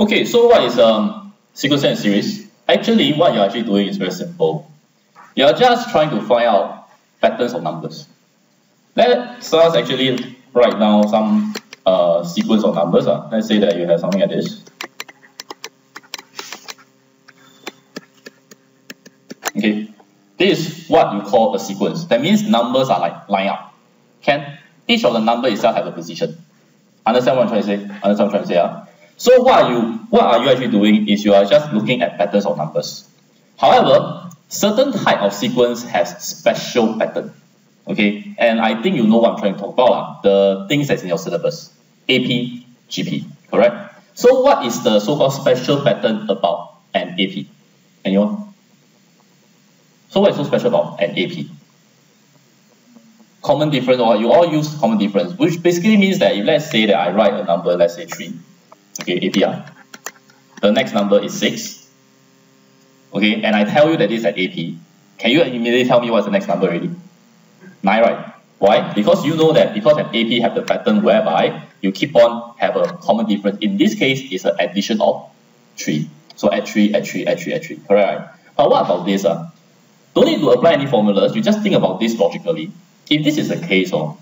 Okay, so what is sequential and series? Actually, what you're actually doing is very simple. You're just trying to find out patterns of numbers. Let's actually write down some sequence of numbers. Let's say that you have something like this. Okay, this is what you call a sequence. That means numbers are like line up. Each of the number itself have a position. Understand what I'm trying to say? Understand what I'm trying to say? So what are you actually doing is you are just looking at patterns of numbers. However, certain type of sequence has special pattern. Okay, and I think you know what I'm trying to talk about. The things that's in your syllabus. AP, GP, correct? So what is the so-called special pattern about an AP? Anyone? So what is so special about an AP? Common difference, or you all use common difference, which basically means that if let's say that I write a number, let's say 3, okay, APR. The next number is 6, okay, and I tell you that this is an AP. Can you immediately tell me what's the next number already? 9, right? Why? Because you know that because an AP have the pattern whereby you keep on have a common difference. In this case, it's an addition of 3. So add 3, add 3, add 3, add 3. Correct? Right? But what about this? Don't need to apply any formulas. You just think about this logically. If this is the case, are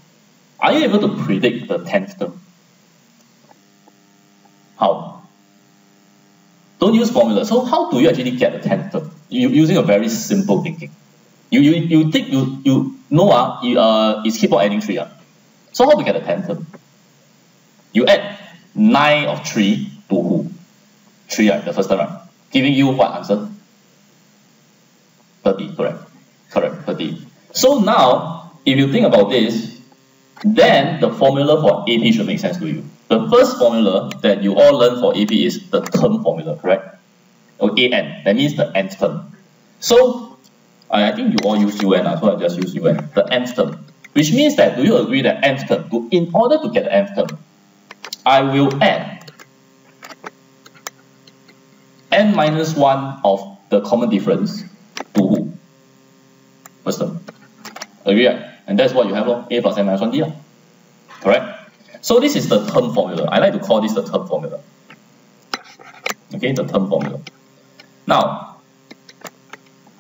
you able to predict the 10th term? How? Don't use formula. So how do you actually get the 10th term? Using a very simple thinking. You think you know it's keep on adding 3. So how to get the 10th term? You add 9 of 3 to who? 3, right? The first term, right? Giving you what answer? 30, correct? Correct, 30. So now, if you think about this, then the formula for AP should make sense to you. The first formula that you all learn for AP is the term formula, correct? Or AN, that means the nth term. So, I think you all use UN, so I just use UN, the nth term. Which means that, do you agree that nth term, in order to get the nth term, I will add n minus 1 of the common difference to who? First term. Agree, right? And that's what you have, a plus n minus 1d. Correct? So this is the term formula. I like to call this the term formula. Okay, the term formula. Now,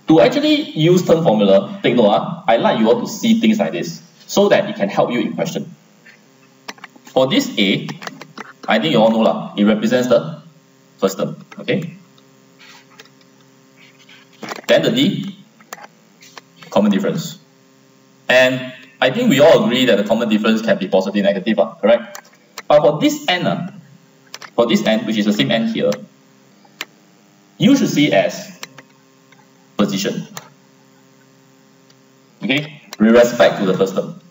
to actually use term formula, take note, I like you all to see things like this so that it can help you in question. For this A, I think you all know it represents the first term. Okay? Then the D, common difference. And I think we all agree that the common difference can be positive, negative, correct? But for this n, which is the same n here, you should see as position. Okay, with respect to the first term.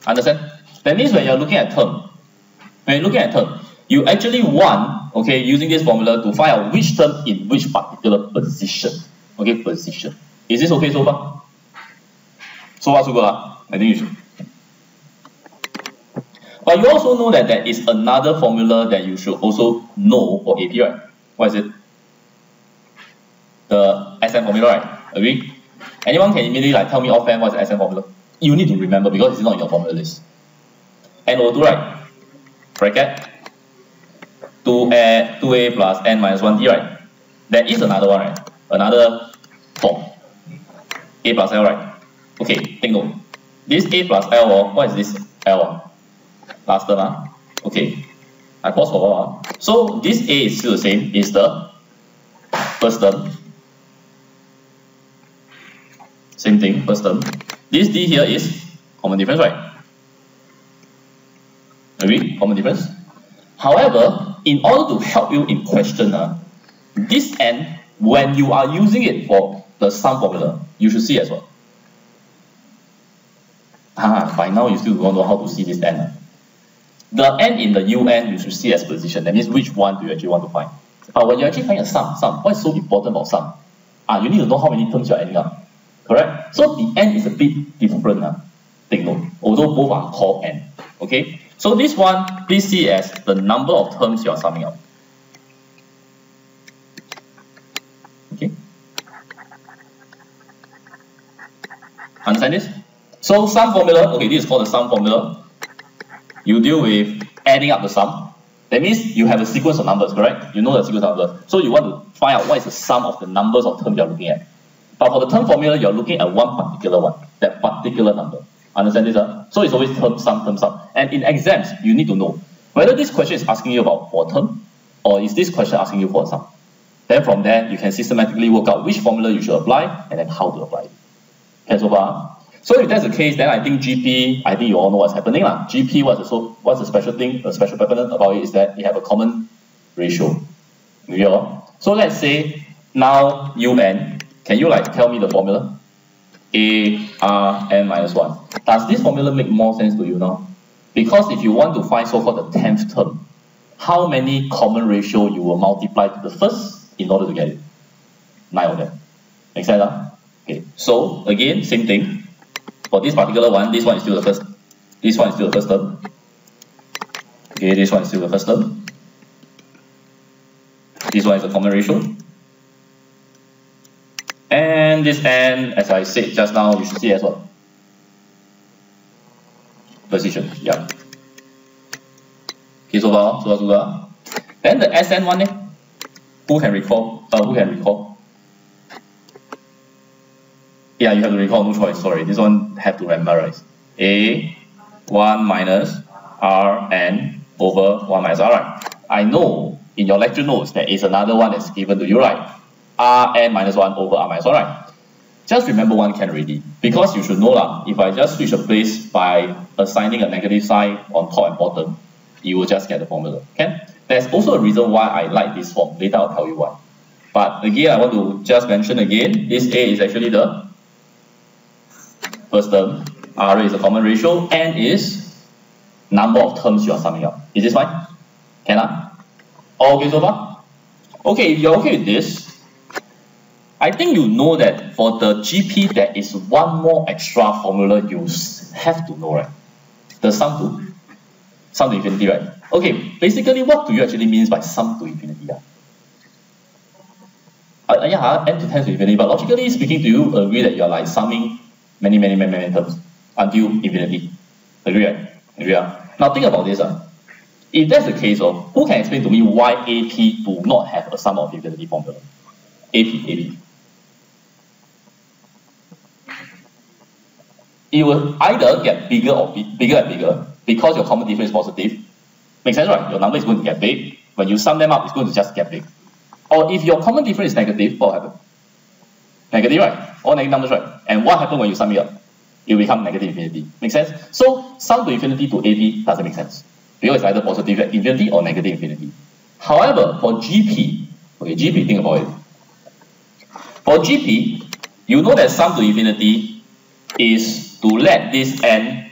Understand? That means when you're looking at term, you actually want, okay, using this formula to find out which term in which particular position. Okay, position. Is this okay so far? So far so good, I think you should. But you also know that there is another formula that you should also know for AP, right? What is it? The SN formula, right? Agree? Anyone can immediately tell me offhand what's the SN formula? You need to remember because it's not in your formula list. NO2, right? Bracket 2a plus n minus 1d, right? There is another one, right? Another form. A plus L, right? Okay, take note. This A plus L, what is this L? Last term, okay. I pause for a while. So this A is still the same, is the first term. Same thing, first term. This D here is common difference, right? Agree? Common difference. However, in order to help you in question, this N, when you are using it for the sum formula, you should see as well. By now you still don't know how to see this N. The N in the UN you should see as position. That means which one do you actually want to find. But when you actually find a sum, what is so important about sum? You need to know how many terms you are adding up. Correct? So the N is a bit different. Take note. Although both are called N. Okay? So this one, please see as the number of terms you are summing up. Okay? Understand this? So sum formula, okay, this is called the sum formula. you deal with adding up the sum. That means you have a sequence of numbers, correct? You know the sequence of numbers. So you want to find out what is the sum of the numbers of terms you're looking at. But for the term formula, you're looking at one particular one, that particular number. Understand this? So it's always term sum. And in exams, you need to know whether this question is asking you about for a term, or is this question asking you for a sum. Then from there, you can systematically work out which formula you should apply, and then how to apply it. Okay, so far? So if that's the case, then I think GP, I think you all know what's happening. GP, what's the special thing, the special pattern about it is that you have a common ratio. So let's say now UN, can you tell me the formula? A, R, N minus 1. Does this formula make more sense to you now? Because if you want to find so-called the 10th term, how many common ratio you will multiply to the first in order to get it? 9 of them. Make sense? Okay, so again, same thing. For this particular one, this one is still the first. This one is still the first term. Okay, this one is still the first term. This one is a common ratio. And this n, as I said just now, you should see as well. Position, yeah. Okay, so far. Then the Sn one, who can recall? Yeah, you have to recall, no choice, sorry. This one have to memorize. A 1 minus Rn over 1 minus Rn. I know in your lecture notes there is another one that's given to you, right? Rn minus 1 over R minus 1, right? Just remember one can already. Because you should know if I just switch a place by assigning a negative sign on top and bottom, you will just get the formula. Okay? There's also a reason why I like this form. Later I'll tell you why. But again, I want to just mention again, this A is actually the first term, R is a common ratio, N is number of terms you are summing up. Is this fine? Can I? All okay so far? Okay, if you're okay with this, I think you know that for the GP there is one more extra formula you have to know, right? The sum to infinity, right? Okay, basically what do you actually mean by sum to infinity? Yeah, n to 10 to infinity, but logically speaking, do you agree that you're summing many terms until infinity? Agree, right? Agree, Now think about this. If that's the case, who can explain to me why AP do not have a sum of infinity formula? AP. It will either get bigger and bigger because your common difference is positive. Makes sense, right? Your number is going to get big. When you sum them up, it's going to just get big. Or if your common difference is negative, what will happen? Negative, right? All negative numbers, right? And what happens when you sum it up? It will become negative infinity. Make sense? So sum to infinity to AP doesn't make sense. Because it's either positive infinity or negative infinity. However, for GP, think about it. For GP, you know that sum to infinity is to let this n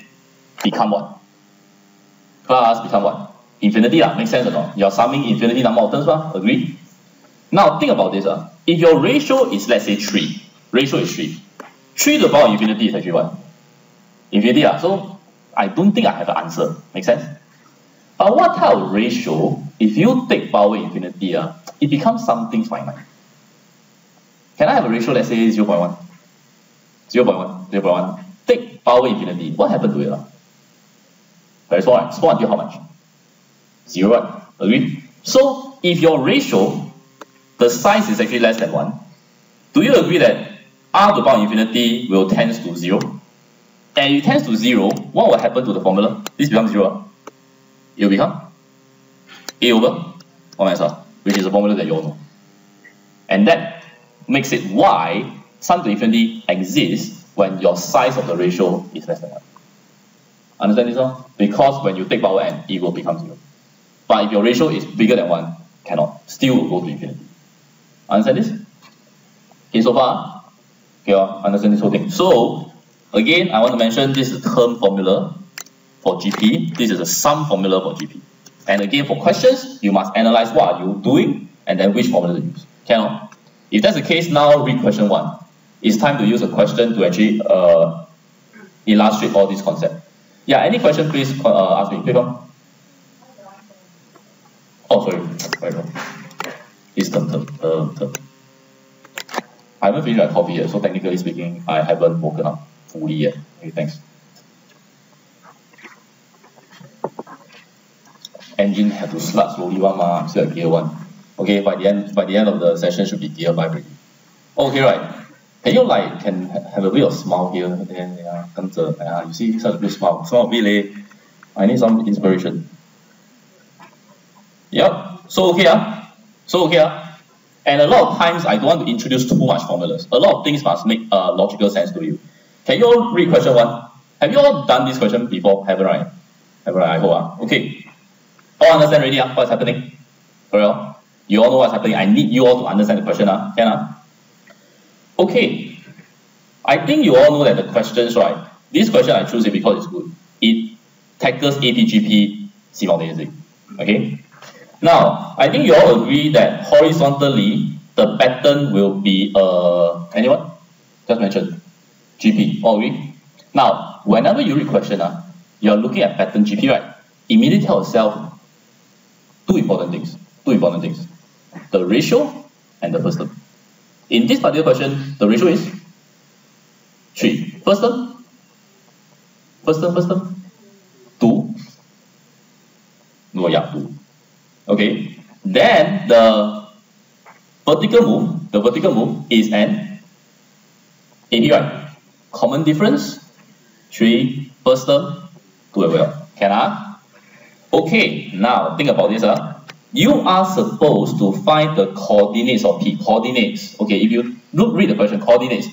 become what? Plus become what? Infinity, make sense or not? You're summing infinity number of terms, agree? Now think about this. If your ratio is, let's say, 3, ratio is 3. 3 to the power of infinity is actually what? Infinity. So I don't think I have an answer. Make sense? But what type of ratio, if you take power infinity, it becomes something finite. Can I have a ratio, let's say 0.1? 0.1. Take power infinity. What happened to it? Very small, right? Small until how much? 0, right? Agree? So if your ratio, the size is actually less than 1, do you agree that r to the power infinity will tend to 0? And if it tends to 0, what will happen to the formula? This becomes 0. It will become a over 1 minus r, which is a formula that you all know. And that makes it why sum to infinity exists when your size of the ratio is less than 1. Understand this? Because when you take power n, it will become 0. But if your ratio is bigger than 1, cannot. Still will go to infinity. Understand this? Okay, so far? Okay, understand this whole thing. So, again, I want to mention this is a term formula for GP. This is a sum formula for GP. And again, for questions, you must analyze what are you doing and then which formula to use. Cannot. If that's the case, now read question 1. It's time to use a question to actually illustrate all these concepts. Yeah, any question, please ask me. Oh, sorry. Right wrong. It's term. I haven't finished my coffee yet, so technically speaking, I haven't woken up fully yet. Okay, thanks. engine have to start slowly one ma, still at gear 1. Okay, by the end of the session should be gear 5 already. Okay, right. Can you like have a bit of smile here? Yeah, you see such a big smile. Smile really. I need some inspiration. Yep. So okay, and a lot of times I don't want to introduce too much formulas. A lot of things must make logical sense to you. Can you all read question 1? Have you all done this question before? Haven't, right? Haven't, right? I hope. Okay. All understand already? What's happening? For real? You all know what's happening. I need you all to understand the question. Can? Okay. I think you all know that the questions, right? This question I choose it because it's good. It tackles APGP simultaneously. Okay. Now, I think you all agree that horizontally, the pattern will be, anyone? Just mention, GP, all agree? Now, whenever you read question, you are looking at pattern GP, right? Immediately tell yourself two important things. The ratio and the first term. In this particular question, the ratio is 3. First term? 2? No, yeah, 2. Okay, then the vertical move is an AP, right? Common difference, 3, first term, 2 as well. Can? Okay, now think about this. You are supposed to find the coordinates of P. Coordinates. Okay, if you read the question, coordinates.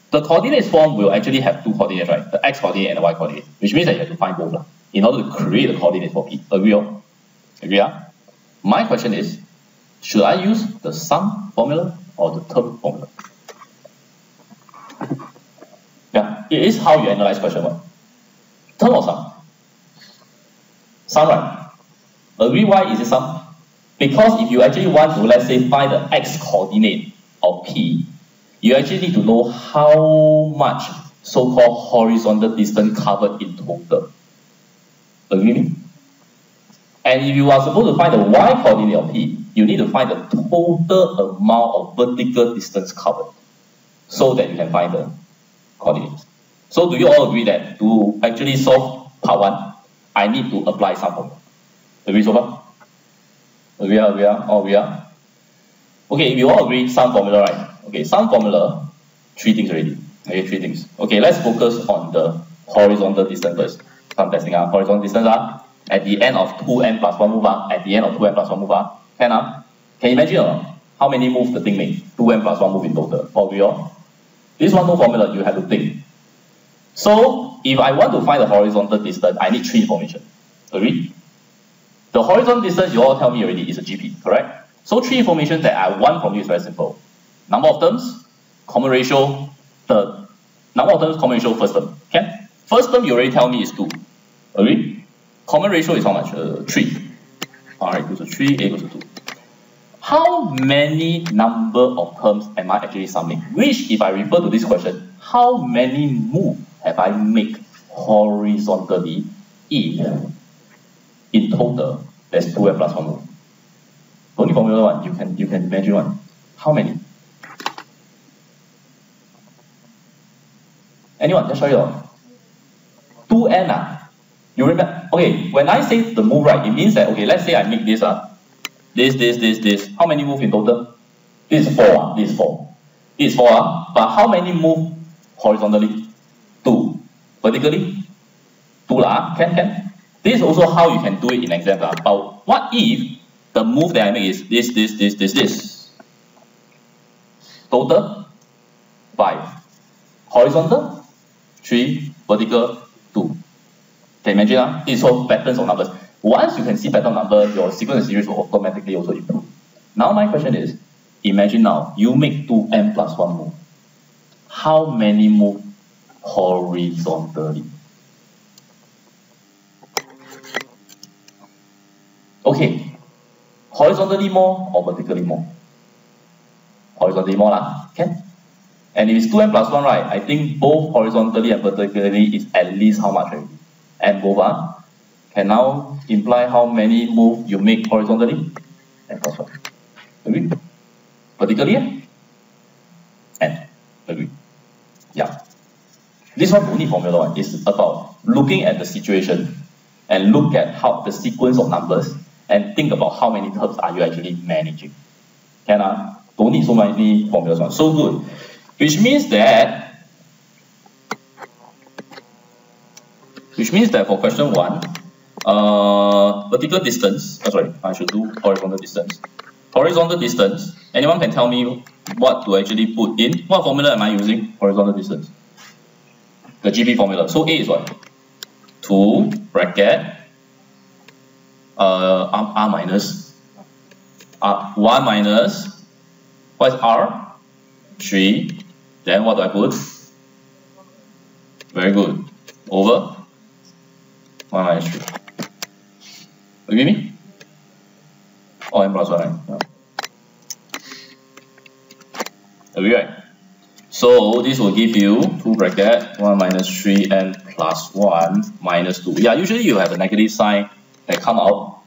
The coordinates form will actually have 2 coordinates, right? The x coordinate and the y coordinate, which means that you have to find both in order to create the coordinates for P. Agree? Agree? My question is, should I use the sum formula or the term formula? Yeah, it is how you analyze question 1. Term or sum? Sum, right? Agree why is it sum? Because if you actually want to, let's say, find the x coordinate of P, you actually need to know how much so-called horizontal distance covered in total. Agree with me? And if you are supposed to find the y coordinate of P, you need to find the total amount of vertical distance covered so that you can find the coordinates. So do you all agree that to actually solve part 1, I need to apply sum formula? Agree so far? Agree? All agree? Okay, if you all agree, sum formula, right? Okay, sum formula, 3 things already. Okay, 3 things. Okay, let's focus on the horizontal distance first. Some testing horizontal distance at the end of 2n plus 1 move at the end of 2n plus 1 move Can you imagine how many moves the thing make? 2n plus 1 move in total. Agree? This one no formula, you have to think. So if I want to find the horizontal distance, I need 3 information. Agree? The horizontal distance you all tell me already is a GP, correct? So 3 information that I want from you is very simple. Number of terms, common ratio, the number of terms, common ratio, first term. Okay? First term you already tell me is 2. Agree? Common ratio is how much? 3. R equals to 3, A equals to 2. How many number of terms am I actually summing? Which, if I refer to this question, how many moves have I made horizontally if in total there's 2n plus 1 move? Only formula 1, you can imagine one. How many? Anyone? Just show you all. 2n You remember? Okay, when I say the move, right, it means that, okay, let's say I make this this. How many move in total? This is 4. This is 4. This is 4. But how many move horizontally? 2. Vertically? 2 Can. This is also how you can do it in exam. But what if the move that I make is this? Total 5. Horizontal 3. Vertical 2. Can you imagine? This is all patterns of numbers. Once you can see pattern number, your sequence and series will automatically also improve. Now my question is, imagine now, you make 2n plus 1 move. How many move horizontally? Okay, horizontally more or vertically more? Horizontally more can? And if it's 2n plus 1, right, I think both horizontally and vertically is at least how much already? And both can now imply how many moves you make horizontally and plus 1. Agree? Vertically and agree. Yeah. This one don't need formula 1. It's about looking at the situation and look at how the sequence of numbers and think about how many terms are you actually managing. Can don't need so many formulas one. So good. Which means that for question 1, vertical distance, sorry, I should do horizontal distance. Horizontal distance, anyone can tell me what to actually put in? What formula am I using? Horizontal distance. The GP formula. So A is what? 2 bracket R minus 1 minus, what is R? 3. Then what do I put? Very good. Over 1 minus 3. Agree with me? Oh, M plus 1, right? Yeah. Agree, right? So this will give you 2 bracket 1 minus 3 and plus 1 minus 2. Yeah, usually you have a negative sign that come out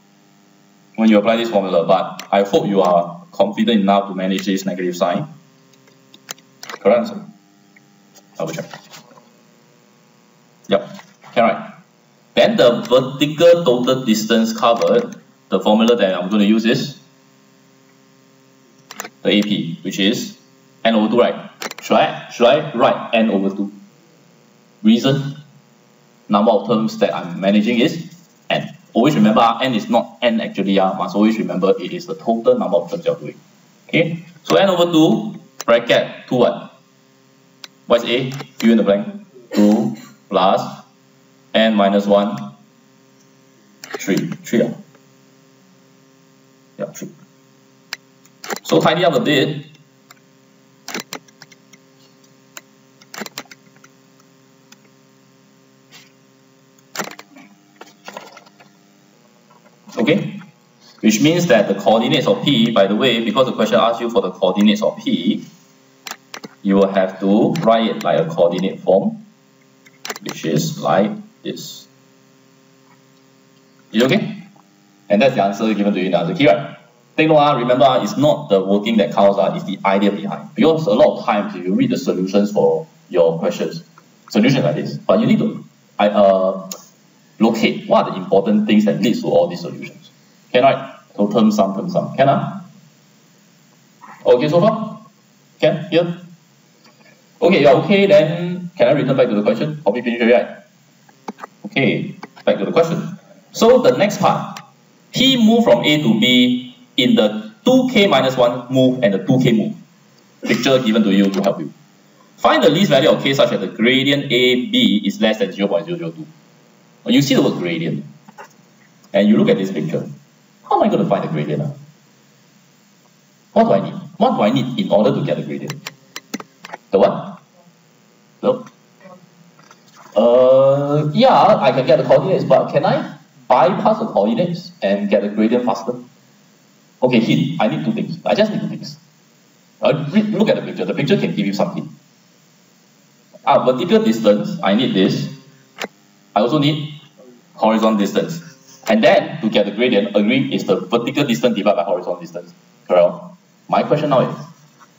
when you apply this formula, but I hope you are confident enough to manage this negative sign. Correct answer? Double check. Yep, can right. Then the vertical total distance covered, the formula that I'm going to use is the AP, which is n over 2, right? Should I write n over 2? Reason, number of terms that I'm managing is n. Always remember n is not n actually, must always remember it is the total number of terms you're doing. Okay, so n over 2 bracket 2 what? What is A? Fill in the blank. 2 plus n minus 1, 3. 3 yeah, 3. So tidy up a bit. Okay, which means that the coordinates of P, by the way, because the question asks you for the coordinates of P, you will have to write it like a coordinate form, which is like this. Is it okay? And that's the answer given to you in the answer key, right? Take note, remember, it's not the working that counts, it's the idea behind. Because a lot of times, if you read the solutions for your questions, solutions like this, but you need to locate what are the important things that leads to all these solutions. Can I? So term sum. Can I? Okay, so far? Can? Here? Okay, you're okay, then can I return back to the question? Hope you finished it, right? Okay, back to the question. So the next part, P move from A to B in the 2k minus 1 move and the 2k move. Picture given to you to help you. Find the least value of k such that the gradient AB is less than 0.002. You see the word gradient, and you look at this picture. How am I going to find the gradient? What do I need? What do I need in order to get the gradient? The what? No. Yeah, I can get the coordinates, but can I bypass the coordinates and get the gradient faster? Okay, hint. I need 2 things. I just need 2 things. Look at the picture. The picture can give you some hint. Vertical distance, I need this. I also need horizontal distance. And then, to get the gradient, agree is the vertical distance divided by horizontal distance. Correct? My question now is,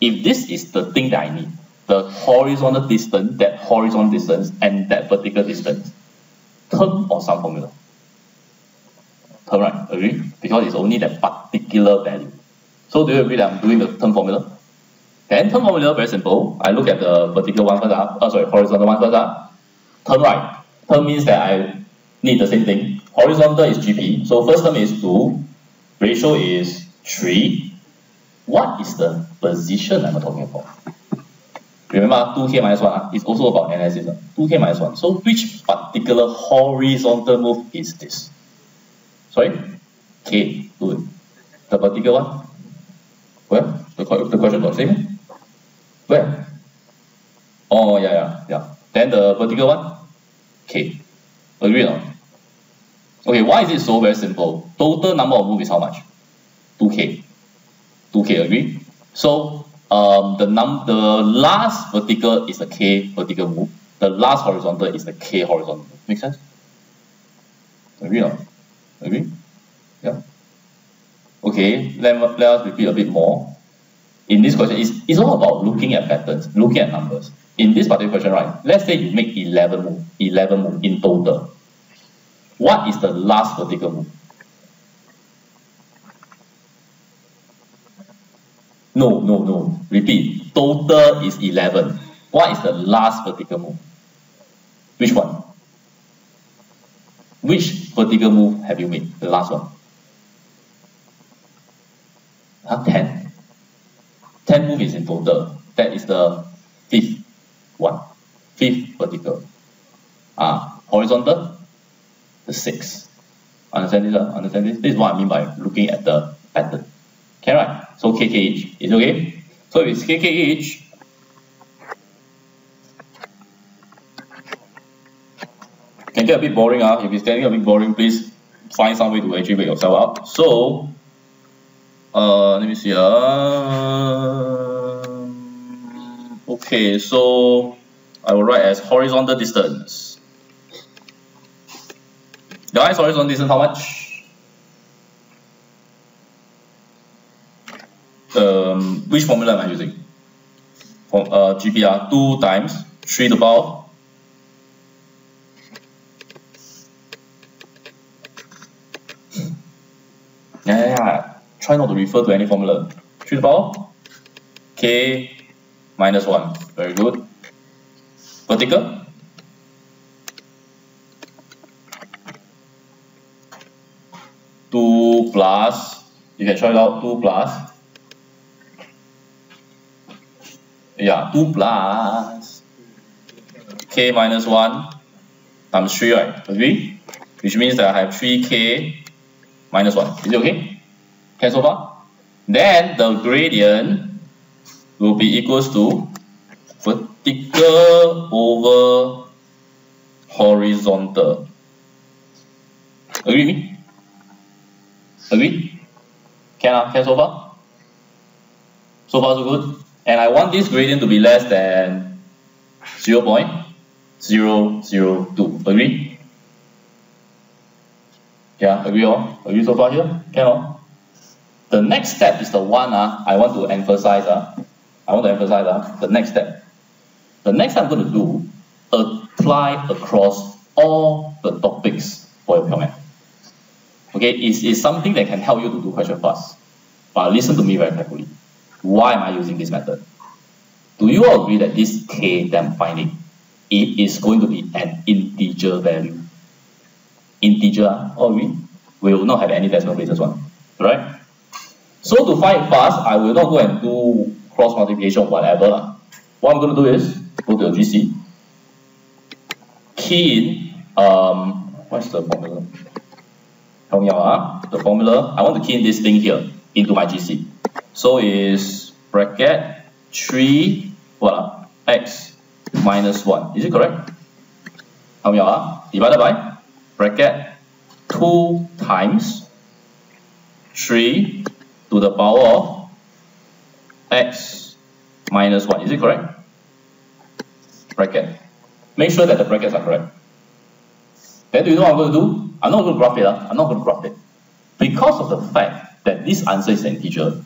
if this is the thing that I need, the horizontal distance, that horizontal distance, and that vertical distance, term or some formula? Term, right? Agree? Because it's only that particular value. So do you agree that I'm doing the term formula? Then term formula, very simple. I look at the vertical one first, horizontal one first. Term, right? Term means that I need the same thing. Horizontal is GP. So first term is 2. Ratio is 3. What is the position I'm talking about? Remember, 2k minus 1 is also about analysis. 2k minus 1. So which particular horizontal move is this? Sorry? K. Good. The vertical one? Where? The question got same? Where? Oh, yeah. Then the vertical one? K. Agree or not? Okay, why is it so very simple? Total number of moves is how much? 2k. 2k, agree? So, the last vertical is the k vertical move. The last horizontal is the k horizontal move. Make sense? Agree or not? Agree? Yeah. Okay, let us repeat a bit more. In this question, it's all about looking at patterns, looking at numbers. In this particular question, right, let's say you make 11 moves in total. What is the last vertical move? No. Repeat. Total is 11. What is the last vertical move? Which one? Which vertical move have you made? The last one. 10. 10 move is in total. That is the fifth one. Fifth vertical. Horizontal, the 6. Understand this? Understand this? This is what I mean by looking at the pattern. Okay, right? So KK each is okay. So if it's KK each, can get a bit boring. If it's getting a bit boring, please find some way to actually wake yourself up. So let me see. Okay, so I will write as horizontal distance. Guys, horizontal distance how much? Which formula am I using? From GPR 2 times 3 to the power try not to refer to any formula. 3 to the power K minus 1. Very good. Vertical. Two plus, you can try it out, 2 plus. Yeah, 2 plus K minus 1 times 3, right? Agree? Which means that I have 3K minus 1. Is it okay? Okay, so far? Then the gradient will be equals to vertical over horizontal. Agree with me? Agree? Can so far? So far so good? And I want this gradient to be less than 0.002. Agree? Yeah, agree all? Agree so far here? Can all? The next step is the one I want to emphasize. The next step. The next step I'm going to do, apply across all the topics for your comment. Okay, it's something that can help you to do question fast. But listen to me very carefully. Why am I using this method? Do you all agree that this K that I'm finding, it is going to be an integer value? Integer, all agree? We will not have any decimal places one, right? So to find it fast, I will not go and do cross multiplication or whatever. What I'm going to do is go to the GC, key in what's the formula? Help me out, the formula. I want to key in this thing here into my GC. So is bracket 3 x minus 1. Is it correct? Help me out. Divided by bracket 2 times 3 to the power of x minus 1. Is it correct? Bracket. Make sure that the brackets are correct. Then do you know what I'm going to do? I'm not going to graph it. I'm not going to graph it. Because of the fact that this answer is an integer,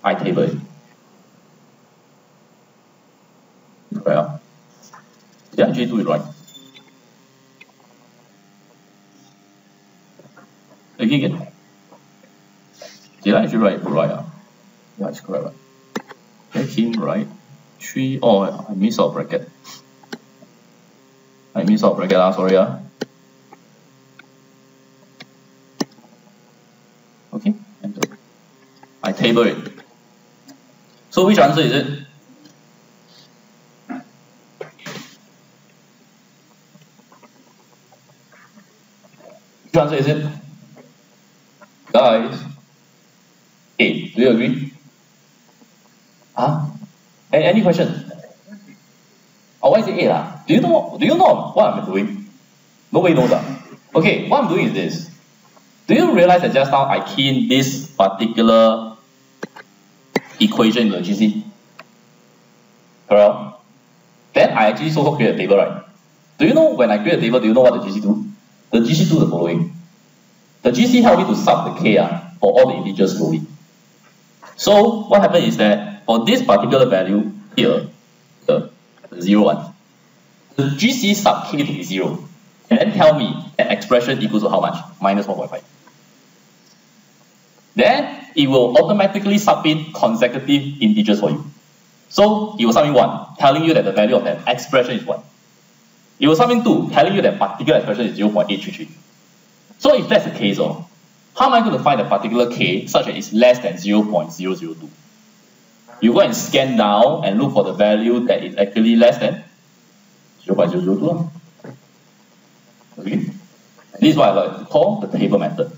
I table it. Right? Did I actually do it right? Again. Did I actually write it right? Yeah, it's correct. Right? Get him right. 3. Oh, I missed out bracket. Sorry. Okay, enter. I table it. So which answer is it? Which answer is it? Guys, 8. Do you agree? Any question? Oh, why is it 8? Do you know what I'm doing? Nobody knows that. Okay, what I'm doing is this. Do you realize that just now I key in this particular equation in the GC? Correct? Then I actually also create a table, right? Do you know when I create a table, do you know what the GC do? The GC do the following. The GC help me to sub the K for all the integers slowly. So what happens is that for this particular value here, the 0, 1, the GC sub K to be 0. and then tell me that expression equals to how much? Minus 1.5. Then it will automatically sub in consecutive integers for you. So it will sub in 1, telling you that the value of that expression is 1. It will sub in 2, telling you that particular expression is 0.833. So if that's the case, how am I going to find a particular k such that it's less than 0.002? You go and scan down and look for the value that is actually less than 0.002. Okay? This is what I like to call the table method,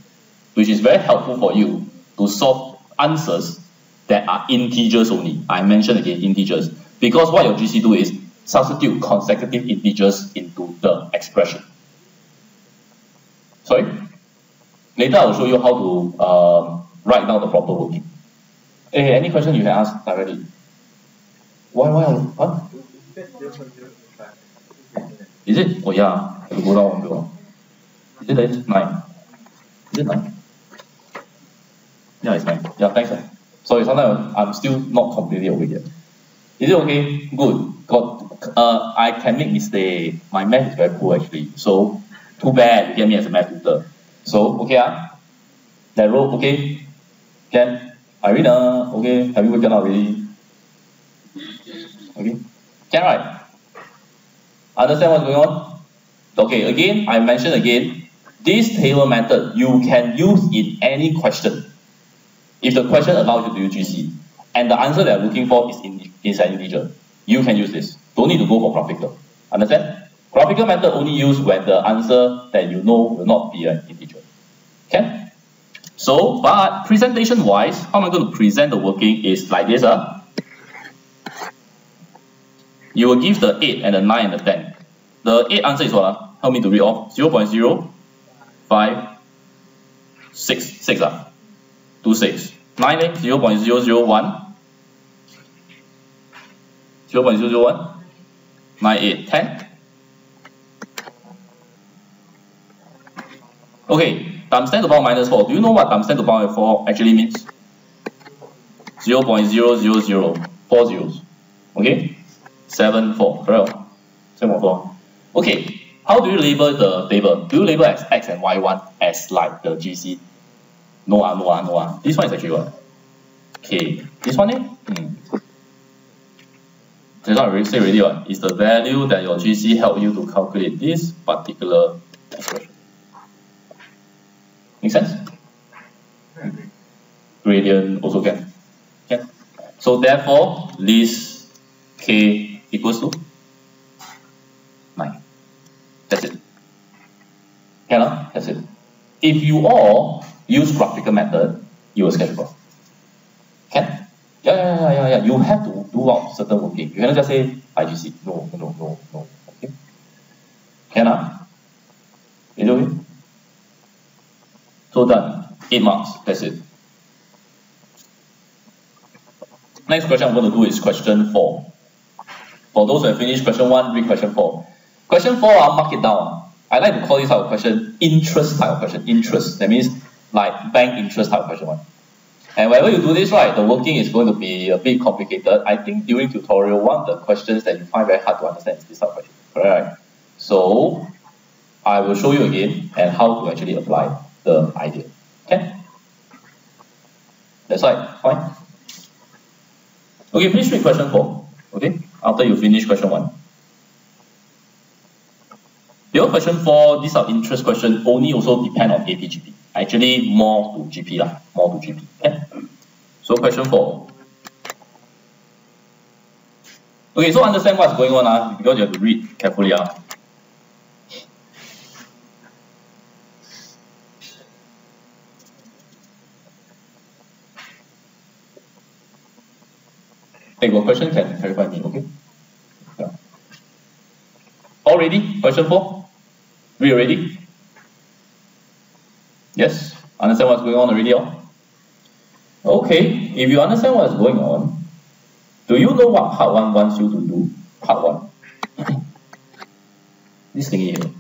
which is very helpful for you to solve answers that are integers only. I mentioned again integers, because what your GC do is substitute consecutive integers into the expression. Sorry? Later I will show you how to write down the proper working. Hey, any question you can ask directly. Why? Huh? Is it? Oh yeah, I will go down one below. Is it 9? Is it 9? Yeah, it's 9. Yeah, thanks. Sorry, sometimes I'm still not completely awake yet. Is it okay? Good. I can make mistake. My math is very poor actually. So too bad you get me as a math tutor. So okay that row okay. Can Irina, okay, have you woken up already? Okay. Can right? Understand what's going on? Okay, again, I mentioned again, this table method you can use in any question. If the question allows you to use GC, and the answer that you're looking for is an integer, you can use this. Don't need to go for graphical. Understand? Graphical method only used when the answer that you know will not be an integer. Okay? So, but presentation wise, how am I going to present the working is like this. You will give the 8 and the 9 and the 10. The 8 answer is what? Help me to read off. 0.056. 26. 9 0.001. 0.001. 9, 8, 10. Okay. Times 10 to the power minus 4. Do you know what times 10 to the power 4 actually means? 0.000. 4 zeros. Okay? 7, 4. Correct? 7, 4. Okay. How do you label the table? Do you label as X and Y1 as like the GC? No. This one is actually what? Okay. This one This one I say already what? Is the value that your GC help you to calculate this particular expression. Make sense? Gradient also can. So therefore, this k equals to 9. That's it. That's it. If you all use graphical method, you will sketch a graph. Can? Yeah. You have to do out certain working. You cannot just say IGC. No. Okay. Can? Is it okay? So done. 8 marks. That's it. Next question I'm going to do is question 4. For those who have finished question 1, read question 4. Question 4, I'll mark it down. I like to call this type of question interest type of question. Interest. That means like bank interest type of question 1. And whenever you do this, right, the working is going to be a bit complicated. I think during tutorial, one of the questions that you find very hard to understand is this type of question. Correct? So I will show you again and how to actually apply the idea. Okay? That's right. Fine. Okay, please read question 4. Okay? After you finish question 1. Your question 4, these are interest questions, only also depend on AP GP. Actually, more to GP lah. More to GP. Okay? So question 4. Okay, so understand what's going on because you have to read carefully. Hey, your question can clarify me, okay? Yeah. All ready? Question 4? We ready? Yes? Understand what's going on already? Okay, if you understand what's going on, do you know what part 1 wants you to do? Part 1. This thing here.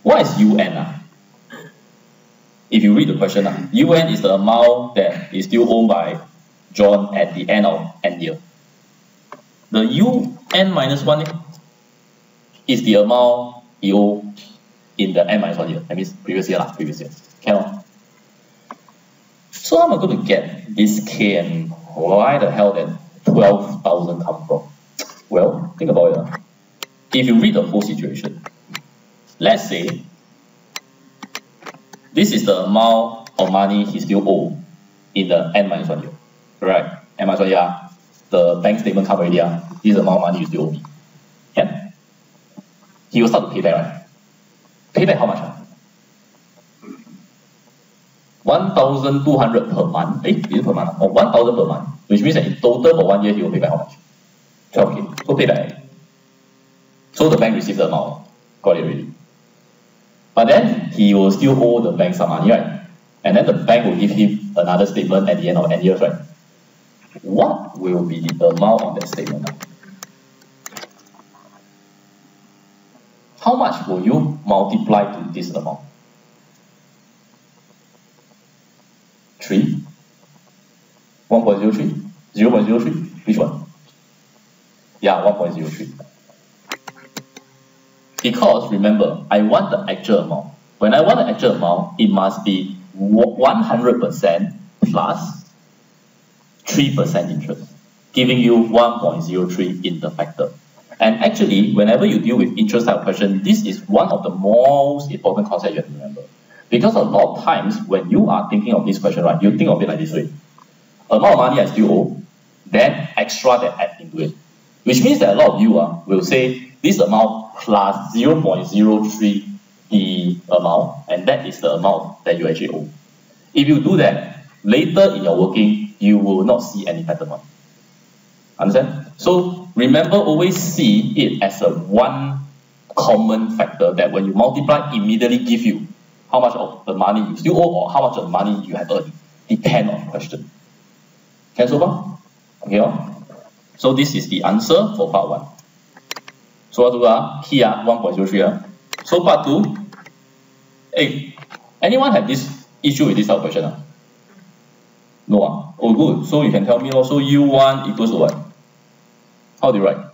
What is UN? If you read the question, UN is the amount that is still owned by John at the end of N year. The UN minus 1, is the amount he owe in the N-1 year. That means previous year lah, previous year. Can. So how am I going to get this K and why the hell that 12,000 come from? Well, think about it. If you read the whole situation, let's say this is the amount of money he still owe in the N-1 year. Correct? N-1 year, the bank statement come already. This is the amount of money you still owe me. Yeah? He will start to pay back, right? Pay back how much? 1,200 per month. Is it per month? Or 1,000 per month. Which means that in total for 1 year he will pay back how much? 12K. So pay back. So the bank receives the amount. Got it already. But then he will still owe the bank some money, right? And then the bank will give him another statement at the end of N years, right? What will be the amount on that statement? How much will you multiply to this amount? 3? 1.03? 0.03? Which one? Yeah, 1.03. Because remember, I want the actual amount. When I want the actual amount, it must be 100% plus 3% interest, giving you 1.03 in the factor. And actually, whenever you deal with interest type of question, this is one of the most important concepts you have to remember. Because a lot of times, when you are thinking of this question, right, you think of it like this way. Amount of money I still owe, then extra that add into it. Which means that a lot of you will say, this amount plus 0.03 the amount, and that is the amount that you actually owe. If you do that, later in your working, you will not see any pattern one. Understand? So remember, always see it as a one common factor that when you multiply, immediately give you how much of the money you still owe or how much of the money you have earned. Depend on the question. Can so far? Okay. So this is the answer for part 1. So what do here 1.03. So part 2. Hey, anyone have this issue with this type of question? No. Oh good. So you can tell me also U1 equals to what? How do you write?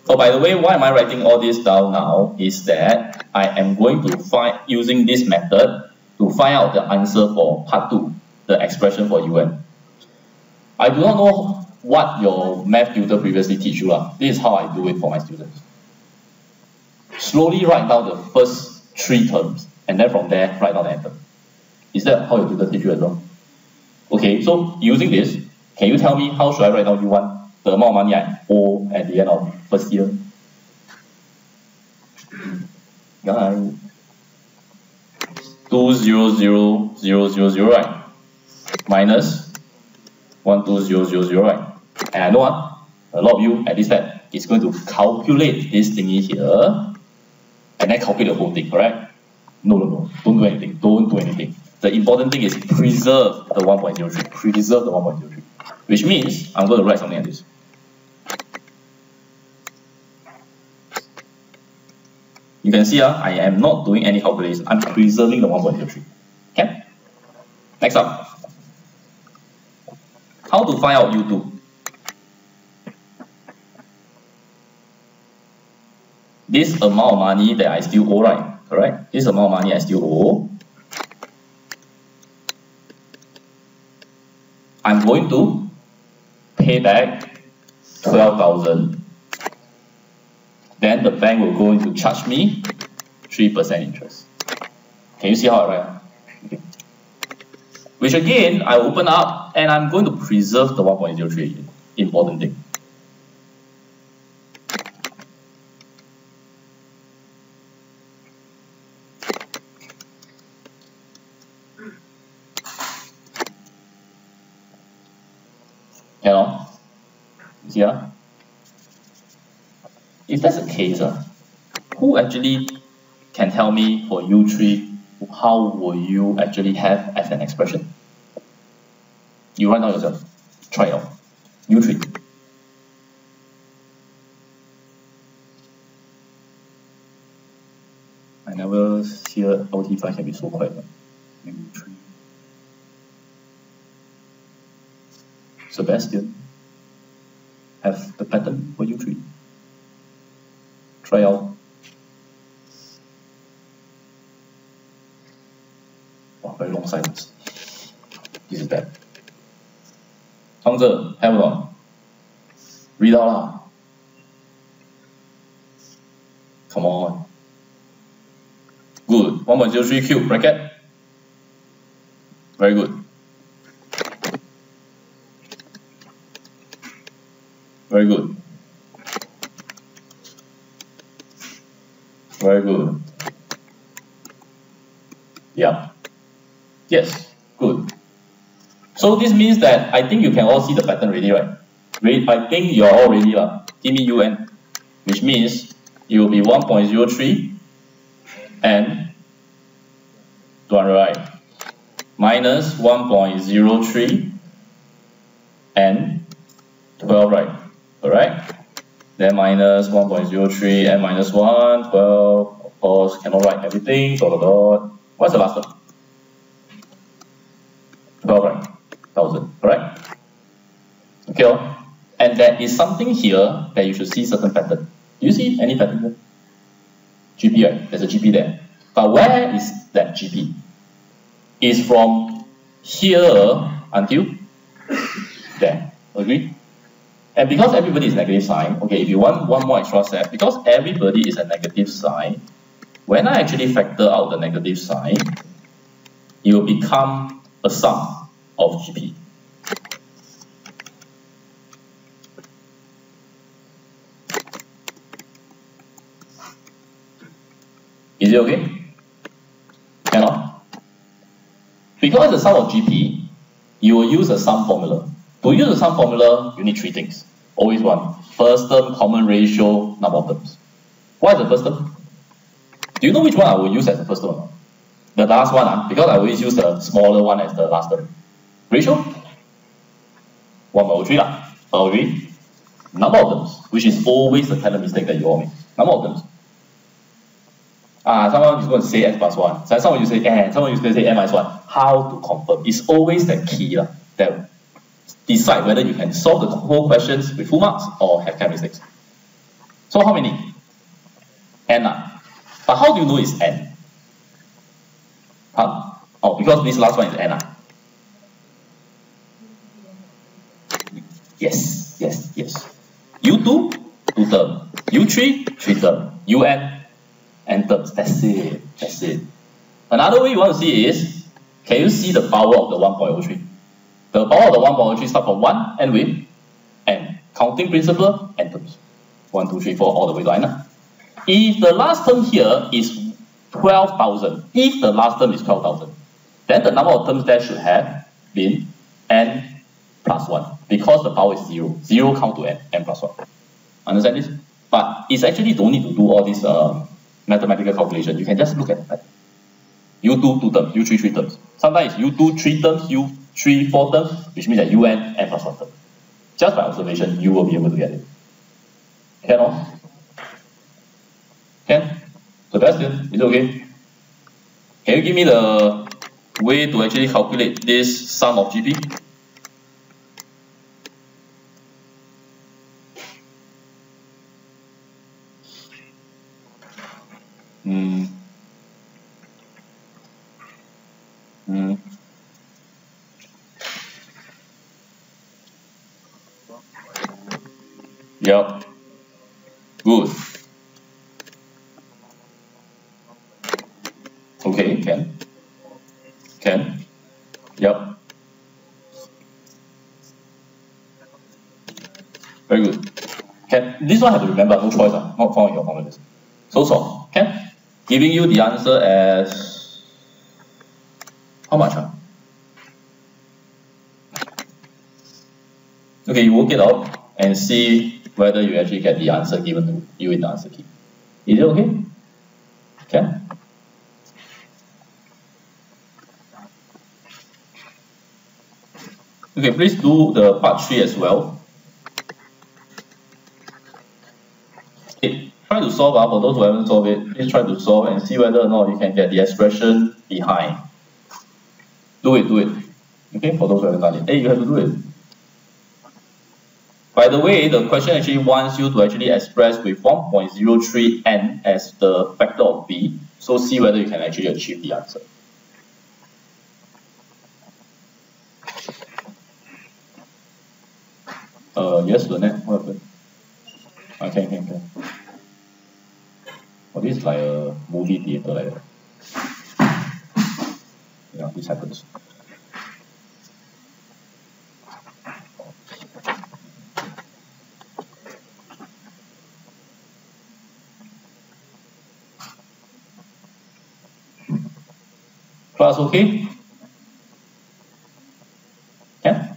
Oh, by the way, why am I writing all this down now is that I am going to find using this method to find out the answer for part 2, the expression for UN. I do not know what your math tutor previously teach you. This is how I do it for my students. Slowly write down the first 3 terms and then from there write down the answer. Is that how your tutor teach you as well? Okay, so using this, can you tell me how should I write down U1? The amount of money I owe at the end of first year? Guys, 200,000, right? Minus 12,000, right? And I know a lot of you at this step is going to calculate this thingy here and then calculate the whole thing, correct? No. Don't do anything. Don't do anything. The important thing is preserve the 1.03. Preserve the 1.03. Which means I'm going to write something like this. You can see I am not doing any calculation. I'm preserving the 1.03. Okay? Next up. How to find out U2? This amount of money that I still owe, right? Correct? This amount of money I still owe. I'm going to pay back 12,000. Then the bank will go to charge me 3% interest. Can you see how I write? Okay. Which again, I open up and I'm going to preserve the 1.03. Important thing. See, if that's the case, who actually can tell me for U3 how will you actually have as an expression? You write down yourself. Try it out. U3. I never hear LT5 can be so quiet. U3. Sebastian. Have the pattern for U3. Try out. Wow, very long silence. This is bad. 窗子 have or not? Read out lah. Come on. Good. 1.03 cube bracket. Very good. Very good. Very good. Yeah. Yes. Good. So this means that I think you can all see the pattern already, right? I think you're all ready lah. Give me UN, which means it will be 1.03 and 200, right? Minus 1.03 and 12, right? Alright? Then minus 1.03 and minus 1, 12, of course, cannot write everything, dot dot dot. What's the last one? 12, right? 1000, correct? Okay, and there is something here that you should see certain pattern. Do you see any pattern here? GP, right? There's a GP there. But where is that GP? It's from here until there. Agree? And because everybody is negative sign, okay, if you want one more extra step, because everybody is a negative sign, when I actually factor out the negative sign, it will become a sum of GP. Is it okay? Cannot? Because the sum of GP, you will use a sum formula. To use the sum formula, you need three things. Always one. First term, common ratio, number of terms. What is the first term? Do you know which one I will use as the first term? The last one, because I always use the smaller one as the last term. Ratio? 1/3 lah. Agree? Number of terms, which is always the kind of mistake that you all make. Number of terms. Someone is going to say n plus 1. Someone you say n, someone is going to say n minus 1. How to confirm? It's always the key that decide whether you can solve the whole questions with full marks or have kind of mistakes. So how many? N. But how do you know it's n? Oh, because this last one is n. Yes. U2, 2 term. U3, 3 term. UN, n terms. That's it. Another way you want to see is, can you see the power of the 1.03? The power of the 1.03 starts from 1 and with n. Counting principle, n terms. 1, 2, 3, 4, all the way to n. If the last term here is 12,000, then the number of terms there should have been n plus 1, because the power is 0. 0 count to n plus 1. Understand this? But it's actually don't need to do all this mathematical calculation. You can just look at the pattern. U2, 2 terms, U3, 3 terms. Sometimes U2, 3 terms, U3, 4 terms, which means that UN, n plus 1 term. Just by observation, you will be able to get it. Can or? Can? Sebastian, is it okay? Can you give me the way to actually calculate this sum of GP? Yep. Good. Okay, can. Yep. Very good. Can. This one have to remember, no choice, not found in your formula list. So, can. Giving you the answer as how much? Okay, you work it out and see whether you actually get the answer given to you in the answer key. Is it okay? Okay. Okay, please do the part 3 as well. Okay, try to solve for those who haven't solved it. Please try to solve and see whether or not you can get the expression behind. Do it. Okay, for those who haven't done it. Hey, you have to do it. By the way, the question actually wants you to actually express with 1.03n as the factor of b. So see whether you can actually achieve the answer. Yes, Lynette, what happened? Okay. Oh, this is like a movie theater like that. Yeah, this happens. Class okay? Yeah?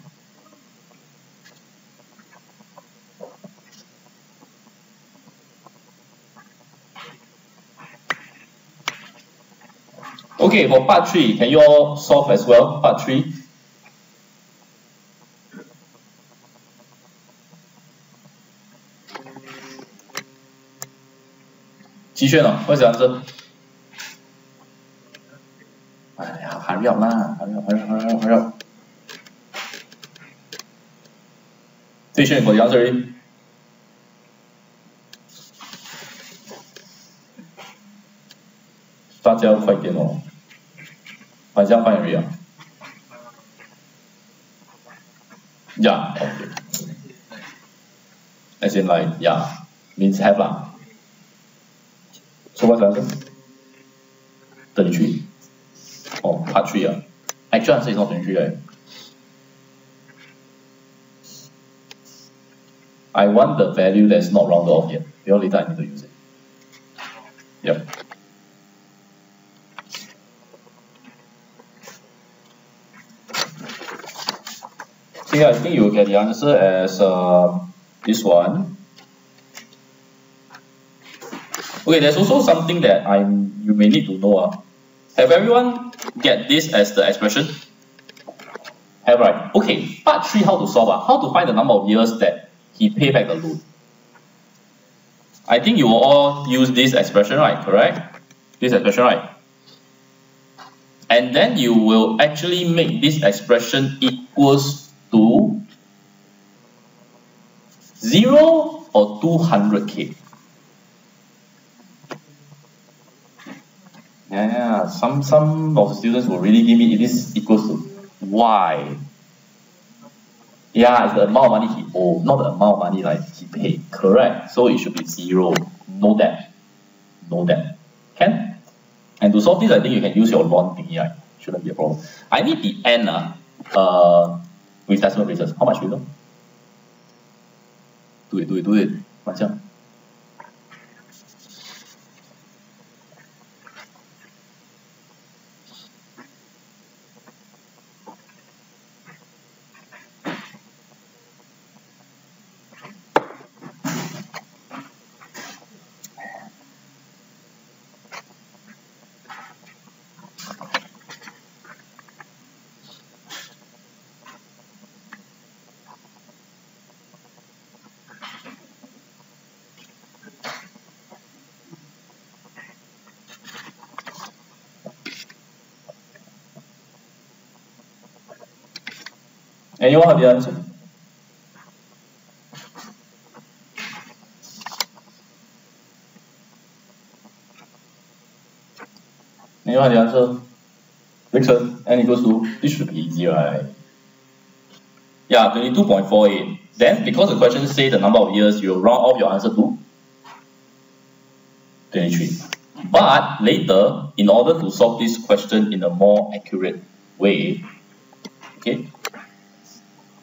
Okay, for part 3, can you all solve as well? Part 3. Qixuan, what's the answer? Hurry up lah, hurry up. Qixuan, got the answer already?大家快点哦，反向翻译啊。Yeah, okay. As in like, yeah, means have lah. So what's the answer? 33. Oh, part 3 ah. Actual answer is not 23, right? I want the value that's not rounded off yet. Because later I need to use it. Yep. Okay, I think you will get the answer as this one. Okay, there's also something that you may need to know. Have everyone get this as the expression? Have, right? Okay, part 3, how to solve? How to find the number of years that he paid back the loan? I think you will all use this expression, right? Correct? This expression, right? And then you will actually make this expression equals to 0 or 200k. Yeah, some of the students will really give me this equals to y. Yeah, it's the amount of money he owed, not the amount of money like he paid. Correct. So it should be 0. Know that. Can? And to solve this, I think you can use your ln thingy, right? Shouldn't be a problem. I need the n with decimal places. How much do you know? Do it. 晚上. Anyone have the answer? Anyone have the answer? Vixen, n equals to, this should be easy, right? Yeah, 22.48. Then, because the question says the number of years, you will round off your answer to 23. But later, in order to solve this question in a more accurate way, okay,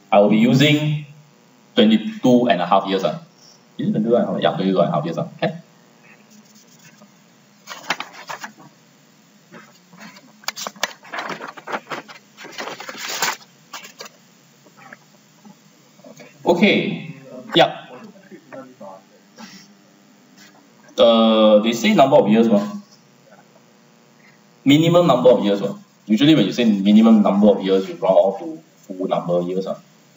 I will be using 22.5 years. Is it 22.5? Yeah, 22.5 years. Okay. Okay. Yeah. They say number of years. Minimum number of years. Usually when you say minimum number of years, you round off to full number of years.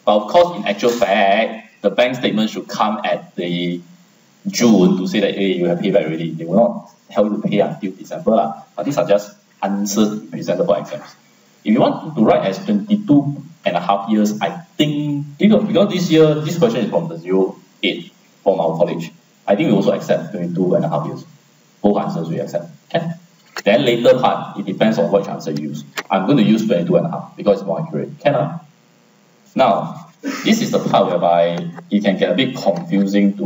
But of course, in actual fact, the bank statement should come at the June to say that, hey, you have paid back already. They will not tell you to pay until December. But these are just answers presented for exams. If you want to write as 22.5 years, I think because this year this question is from the 08 from our college. I think we also accept 22.5 years. Both answers we accept. Okay. Then later part, it depends on which answer you use. I'm going to use 22.5 because it's more accurate. Can. Now, this is the part whereby it can get a bit confusing to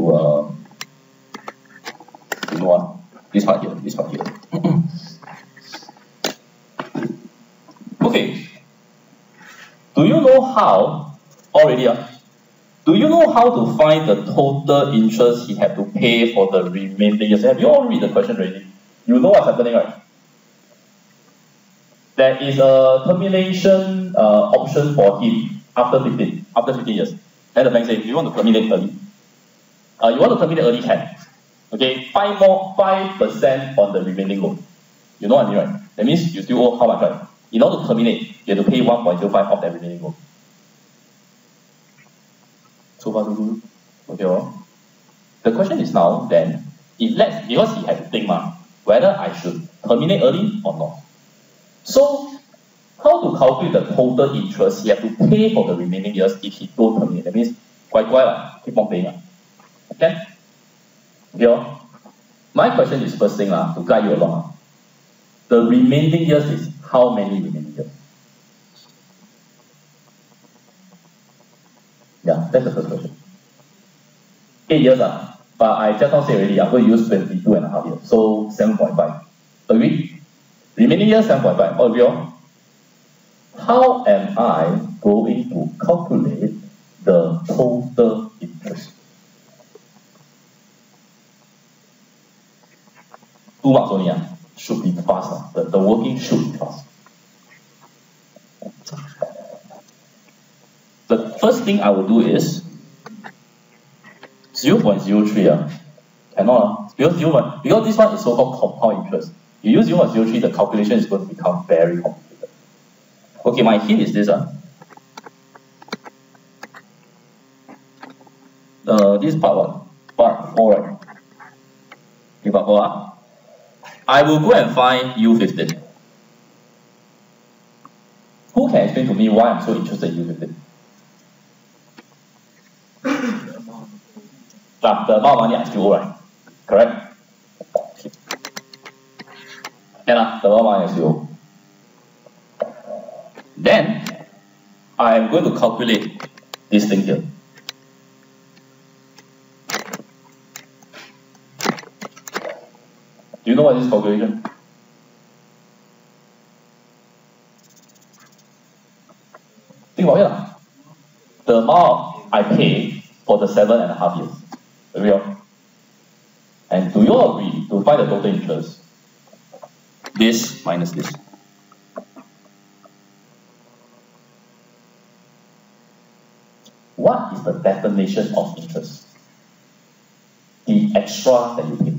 you know what? This part here. Okay. Do you know how already? Do you know how to find the total interest he had to pay for the remaining years? Have you all read the question already? You know what's happening, right? There is a termination option for him after 15 years. Then the bank says, you want to terminate early? You want to terminate early, can. Okay, 5% on the remaining loan. You know what I mean, right? That means you still owe how much, right? In order to terminate, you have to pay 1.05 of that remaining loan. So far so good. Okay, well. The question is now then, because he had to think whether I should terminate early or not. So how to calculate the total interest he have to pay for the remaining years if he don't terminate? That means keep on paying. Okay? Okay. My question is first thing to guide you along. The remaining years is how many remaining years? Yeah, that's the first question. 8 years, but I just now say already, I'm going to use 22.5 years, so 7.5. Agree? Remaining years, 7.5. All of you? How am I going to calculate the total interest? 2 marks only, should be fast. The working should be fast. The first thing I will do is 0.03. Cannot, because this one is so-called compound interest. You use 0.03, the calculation is going to become very complicated. Okay, my hint is this. This part 1. Part 4, right? Okay, part 4. I will go and find U15. Who can explain to me why I'm so interested in U15? The amount of money I still owe, right? Correct? The amount of money I still owe. Then, I am going to calculate this thing here. Do you know what is this calculation? Think about it. The amount I pay for the 7.5 years. Agree? And do you all agree to find the total interest? This minus this. What is the definition of interest? The extra that you pay.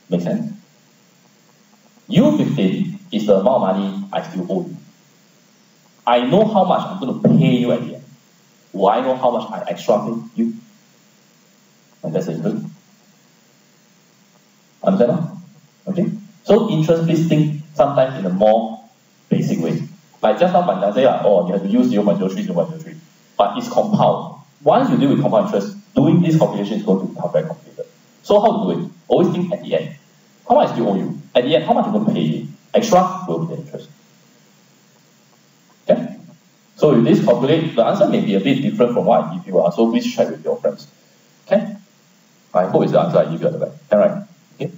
Make sense? U15 is the amount of money I still owe you. I know how much I'm going to pay you at the end. Will I know how much I extra pay you? And that's the interest. Understand? Okay? So interest, please think sometimes in a more basic way. Like just now, Ban say, you have to use 0.03. But it's compound. Once you deal with compound interest, doing this calculation is going to become very complicated. So how to do it? Always think at the end. How much do you owe you? At the end, how much are you going to pay you? Extra will be the interest. Okay? So if this calculate, the answer may be a bit different from what I give you. So please check with your friends. Okay? I hope it's the answer I give you at the back. Alright? Okay?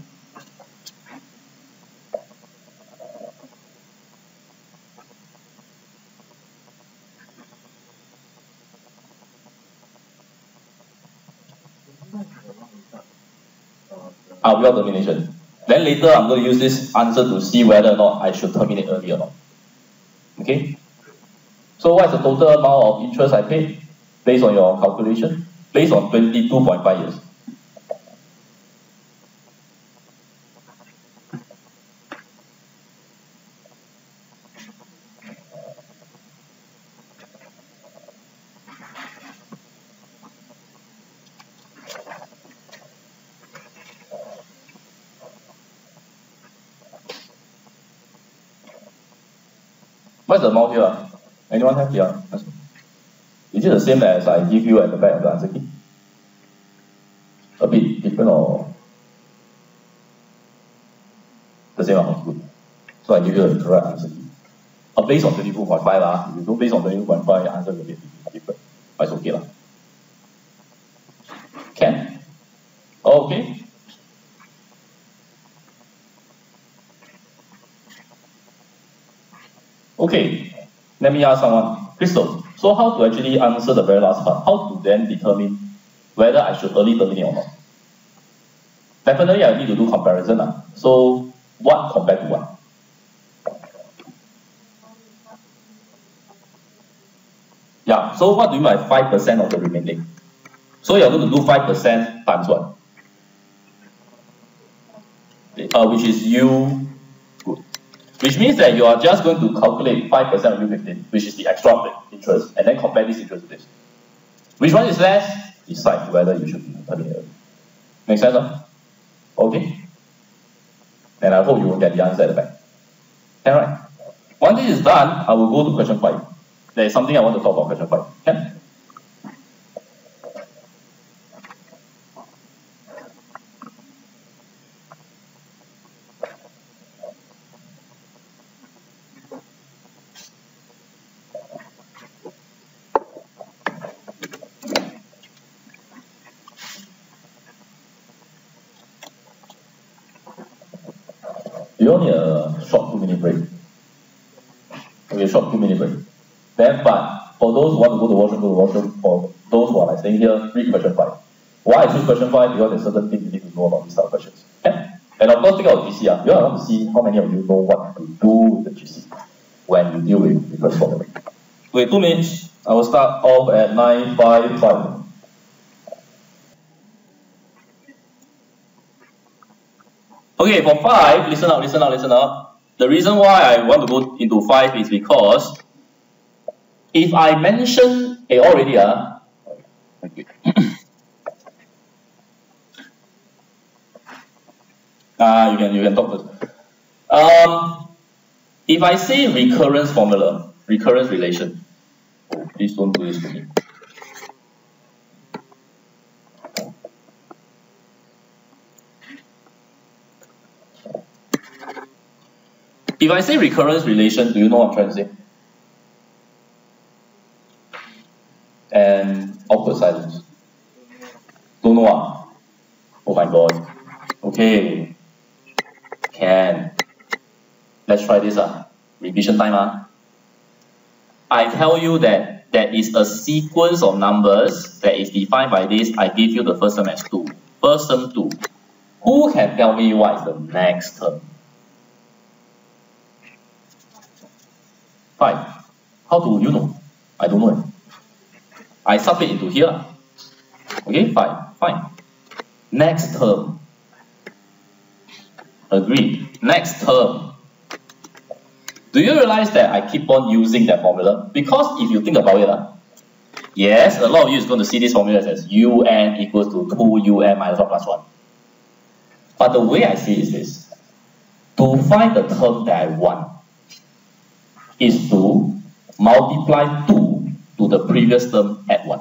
Without termination. Then later I'm going to use this answer to see whether or not I should terminate early or not. Okay? So what is the total amount of interest I paid based on your calculation? Based on 22.5 years. What's the amount here? Anyone have? Yeah. Is Is it the same as I give you at the back of the answer key? A bit different or the same amount? Good. So I give you the correct answer key. Based on 22.5 lah. If you don't based on 22.5, the answer will be different. But it's okay lah. Can? Okay. Okay. Let me ask someone. Crystal, so how to actually answer the very last part? How to then determine whether I should early terminate or not? Definitely I need to do comparison. So what compared to what? Yeah, so what do you mean by 5% of the remaining? So you're going to do 5% times what? Which is U good. Which means that you are just going to calculate 5% of U15, which is the extra interest, and then compare this interest to this. Which one is less? Decide whether you should be terminated. Make sense? Huh? Okay? And I hope you will get the answer at the back. Alright. Once this is done, I will go to question 5. There is something I want to talk about question 5. Okay? You only need a short 2-minute break. Okay, short 2-minute break. Then, but for those who want to go to washroom, go to washroom. For those who are like staying here, read question 5. Why I choose question 5? Because there's certain things you need to know about these type of questions. Okay? And of course, think about GC. You want to see how many of you know what to do with the GC when you deal with reverse formula. Wait, 2 minutes. I will start off at 9:55. Okay, for 5, listen up, listen up, listen up. The reason why I want to go into 5 is because if I mention already, okay. You can talk first. If I say recurrence formula, recurrence relation, please don't do this to me. If I say recurrence relation, do you know what I'm trying to say? And awkward silence. Don't know what? Oh my god. Okay. Can. Let's try this. Revision time. I tell you that there is a sequence of numbers that is defined by this. I give you the first term as 2. First term 2. Who can tell me what is the next term? 5. How do you know? I don't know. I sub it into here. Okay, 5. Fine. Next term. Agree. Next term. Do you realize that I keep on using that formula? Because if you think about it, yes, a lot of you is going to see this formula as un equals to 2un minus 1 plus 1. But the way I see it is this. To find the term that I want is to multiply 2 to the previous term at 1.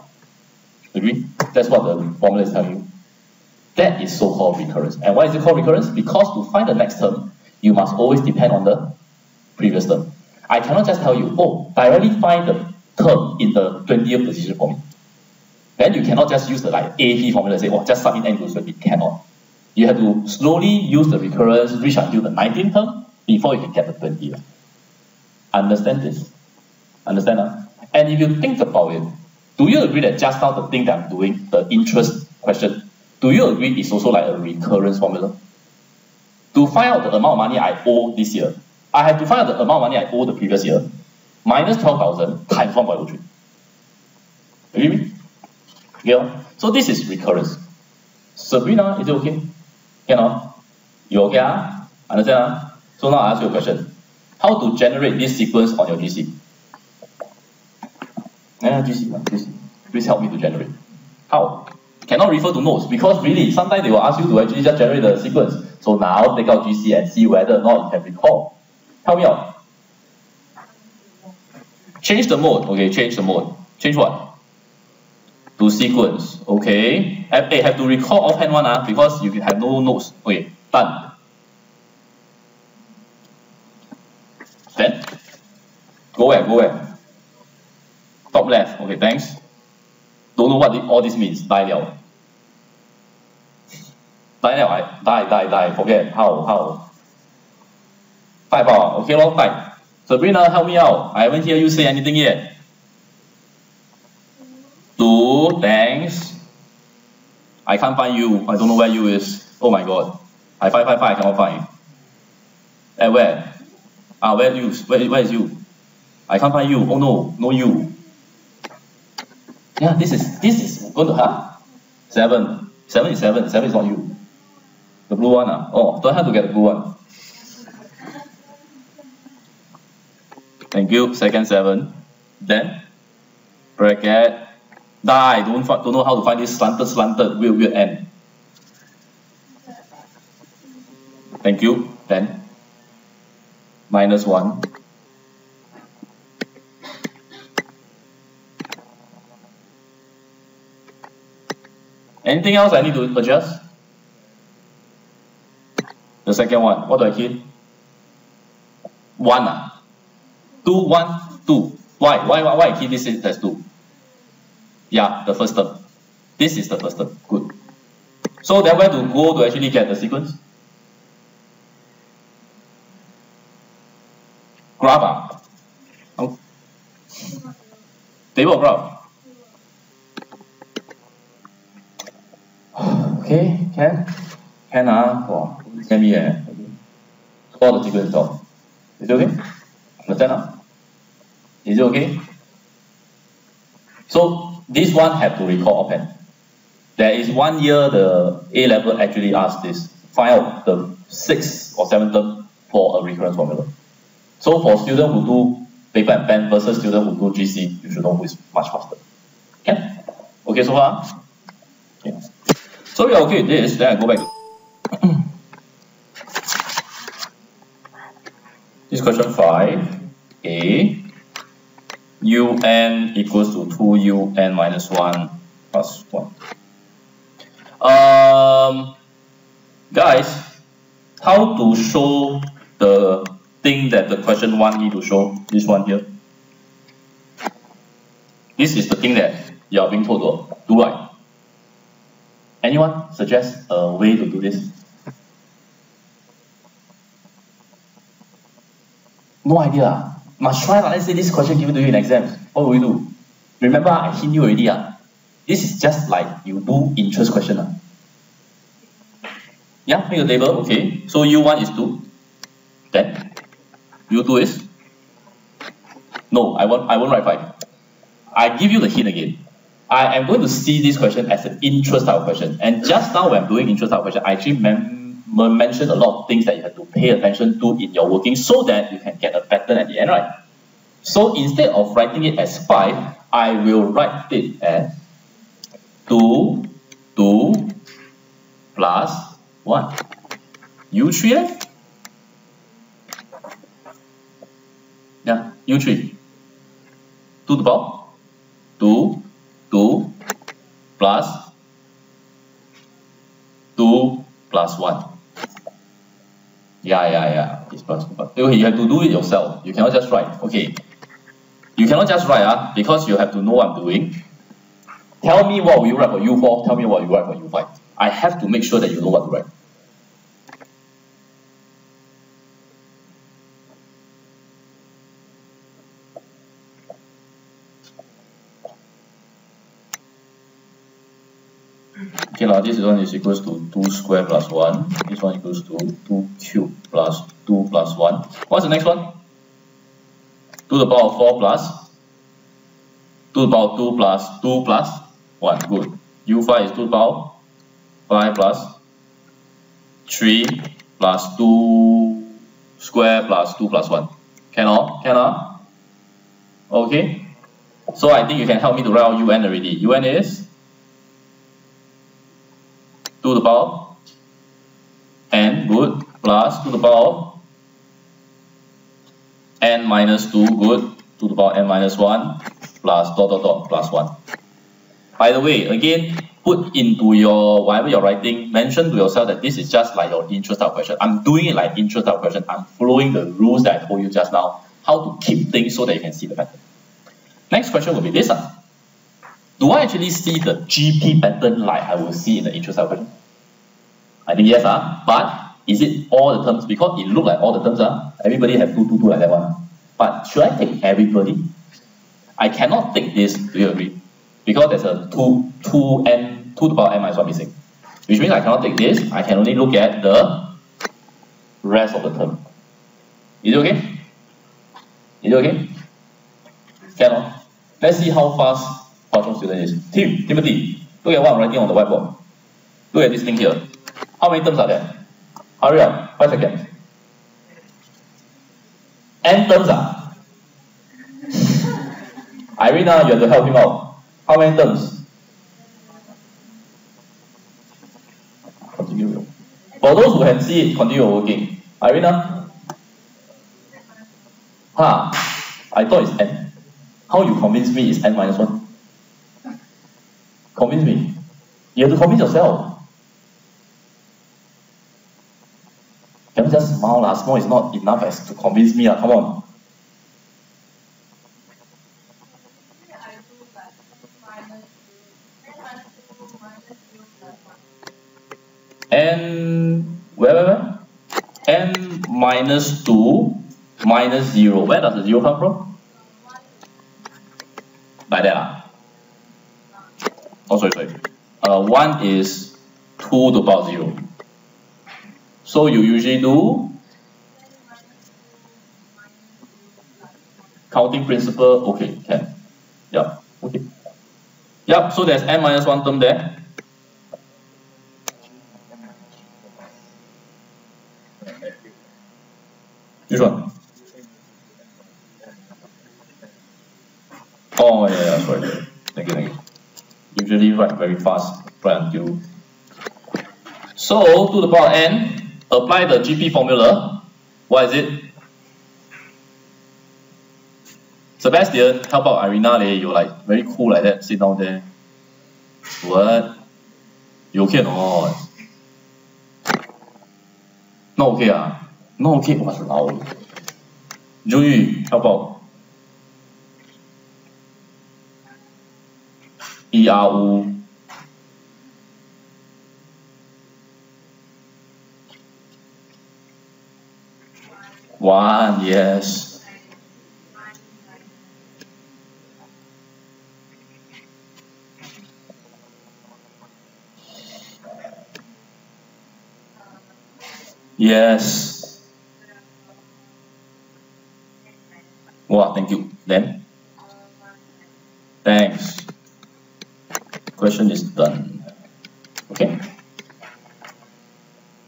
Agree? That's what the formula is telling you. That is so-called recurrence. And why is it called recurrence? Because to find the next term, you must always depend on the previous term. I cannot just tell you, oh, directly find the term in the 20th position for me. Then you cannot just use the like AP formula and say, oh, just sub in n equals 20. Cannot. You have to slowly use the recurrence, reach until the 19th term before you can get the 20th. Understand this? Understand? And if you think about it, do you agree that just now the thing that I'm doing, the interest question, do you agree it's also like a recurrence formula? To find out the amount of money I owe this year, I have to find out the amount of money I owe the previous year, minus 12,000 times 1.03. Agree with me? Yeah. So this is recurrence. Sabrina, is it okay? You okay? Understand? So now I ask you a question. How to generate this sequence on your GC? GC. Please help me to generate. How? Cannot refer to notes because really sometimes they will ask you to actually just generate the sequence. So now take out GC and see whether or not you can recall. Help me out. Change the mode. Okay, change the mode. Change what? to sequence. Okay. Hey, have to recall offhand one because you have no notes. Okay, done. Then go where? Top left. Okay, thanks. Don't know what all this means. Die liao. Die liao. Die. Forget how. Die bao. Okay, lor, die. Sabrina, help me out. I haven't hear you say anything yet. 2, thanks. I can't find you. I don't know where you is. Oh my god. I cannot find. At where? Where you? Where is you? I can't find you. Oh no you. Yeah, this is going to 7. 7 is not you. The blue one Oh, don't have to get the blue one. Thank you. Second 7. Then bracket. Die. Don't know how to find this slanted weird end. Thank you. Then -1. Anything else I need to adjust? The second one, what do I keep? 1 2, 1, 2. Why I keep this as 2? Yeah, the first term. This is the first term. Good. So then where to go to actually get the sequence? Graph Table graph. Okay, can wow, send me all the sequence top. Is it okay? Understand? Is it okay? So this one have to recall offhand. There is 1 year the A level actually asked this. Find out the 6th or 7th term for a recurrence formula. So for students who do paper and pen versus students who do GC, you should know who is much faster. Yeah? Okay so far? Okay. So we are okay with this, then I go back to this question 5. A un equals to 2un minus 1 plus 1. Guys, how to show the thing that the question 1 need to show? This one here. This is the thing that you are being told to do, right? Anyone suggest a way to do this? No idea. Must try. Let's say this question given to you in exams. What will you do? Remember, I hint you already. This is just like you do interest question. Yeah, make a table. Okay. So U1 is 2. Then U2 is? No, I won't write 5. I give you the hint again. I am going to see this question as an interest type of question. And just now when I'm doing interest type of question, I actually mentioned a lot of things that you have to pay attention to in your working so that you can get a pattern at the end, right? So instead of writing it as 5, I will write it as 2 plus 1. U3 Yeah, U3. 2 to the power 2 plus 2 plus 1. Yeah. It's plus 2. Okay, you have to do it yourself. You cannot just write. Okay. You cannot just write because you have to know what I'm doing. Tell me what you write for U4. Tell me what you write for U5. I have to make sure that you know what to write. Okay, this one is equals to 2 square plus 1. This one equals to 2 cube plus 2 plus 1. What's the next one? 2 to the power of 4 plus 2 to the power of 2 plus 2 plus 1. Good. U5 is 2 to the power 5 plus 3 plus 2 square plus 2 plus 1. Can Okay. So I think you can help me to write out UN already. UN is 2 to the power n, good, plus 2 to the power n minus 2, good, 2 to the power n minus 1, plus dot plus 1. By the way, again, put into your whatever you're writing, mention to yourself that this is just like your intro style question. I'm doing it like intro style question. I'm following the rules that I told you just now, how to keep things so that you can see the pattern. Next question will be this. Do I actually see the GP pattern like I will see in the intro style question? I think yes, but is it all the terms? Because it looks like all the terms, everybody have 2, 2, 2 like that one. But should I take everybody? I cannot take this, do you agree? Because there's a 2 to the power n minus 1 missing. Which means I cannot take this, I can only look at the rest of the term. Is it okay? Is it okay? Can. Let's see how fast Hwa student is. Timothy, look at what I'm writing on the whiteboard. Look at this thing here. How many terms are there? Hurry up, 5 seconds. N terms Irina, you have to help him out. How many terms? Continue. For those who can see it, continue working. Irina? I thought it's N. How you convince me it's N minus 1? Convince me. You have to convince yourself. Can you just smile? Smile is not enough as to convince me. Come on. Where? N minus 2 minus 0. Where does the 0 come from? Like that. Oh, sorry. 1 is 2 to the power 0. So you usually do counting principle. Okay, can. Yeah. Okay. Yeah. So there's n minus 1 term there. Which one? Oh yeah, sorry. Thank you. Usually write very fast, right until. So to the power n. Apply the GP formula. What is it? Sebastian, help out Irina. You're like very cool like that. Sit down there. What? You okay or not? Not okay Not okay. What's wrong? Juyu, help out. ERU. One, yes. Yes. Wow, thank you. Then? Thanks. Question is done. Okay?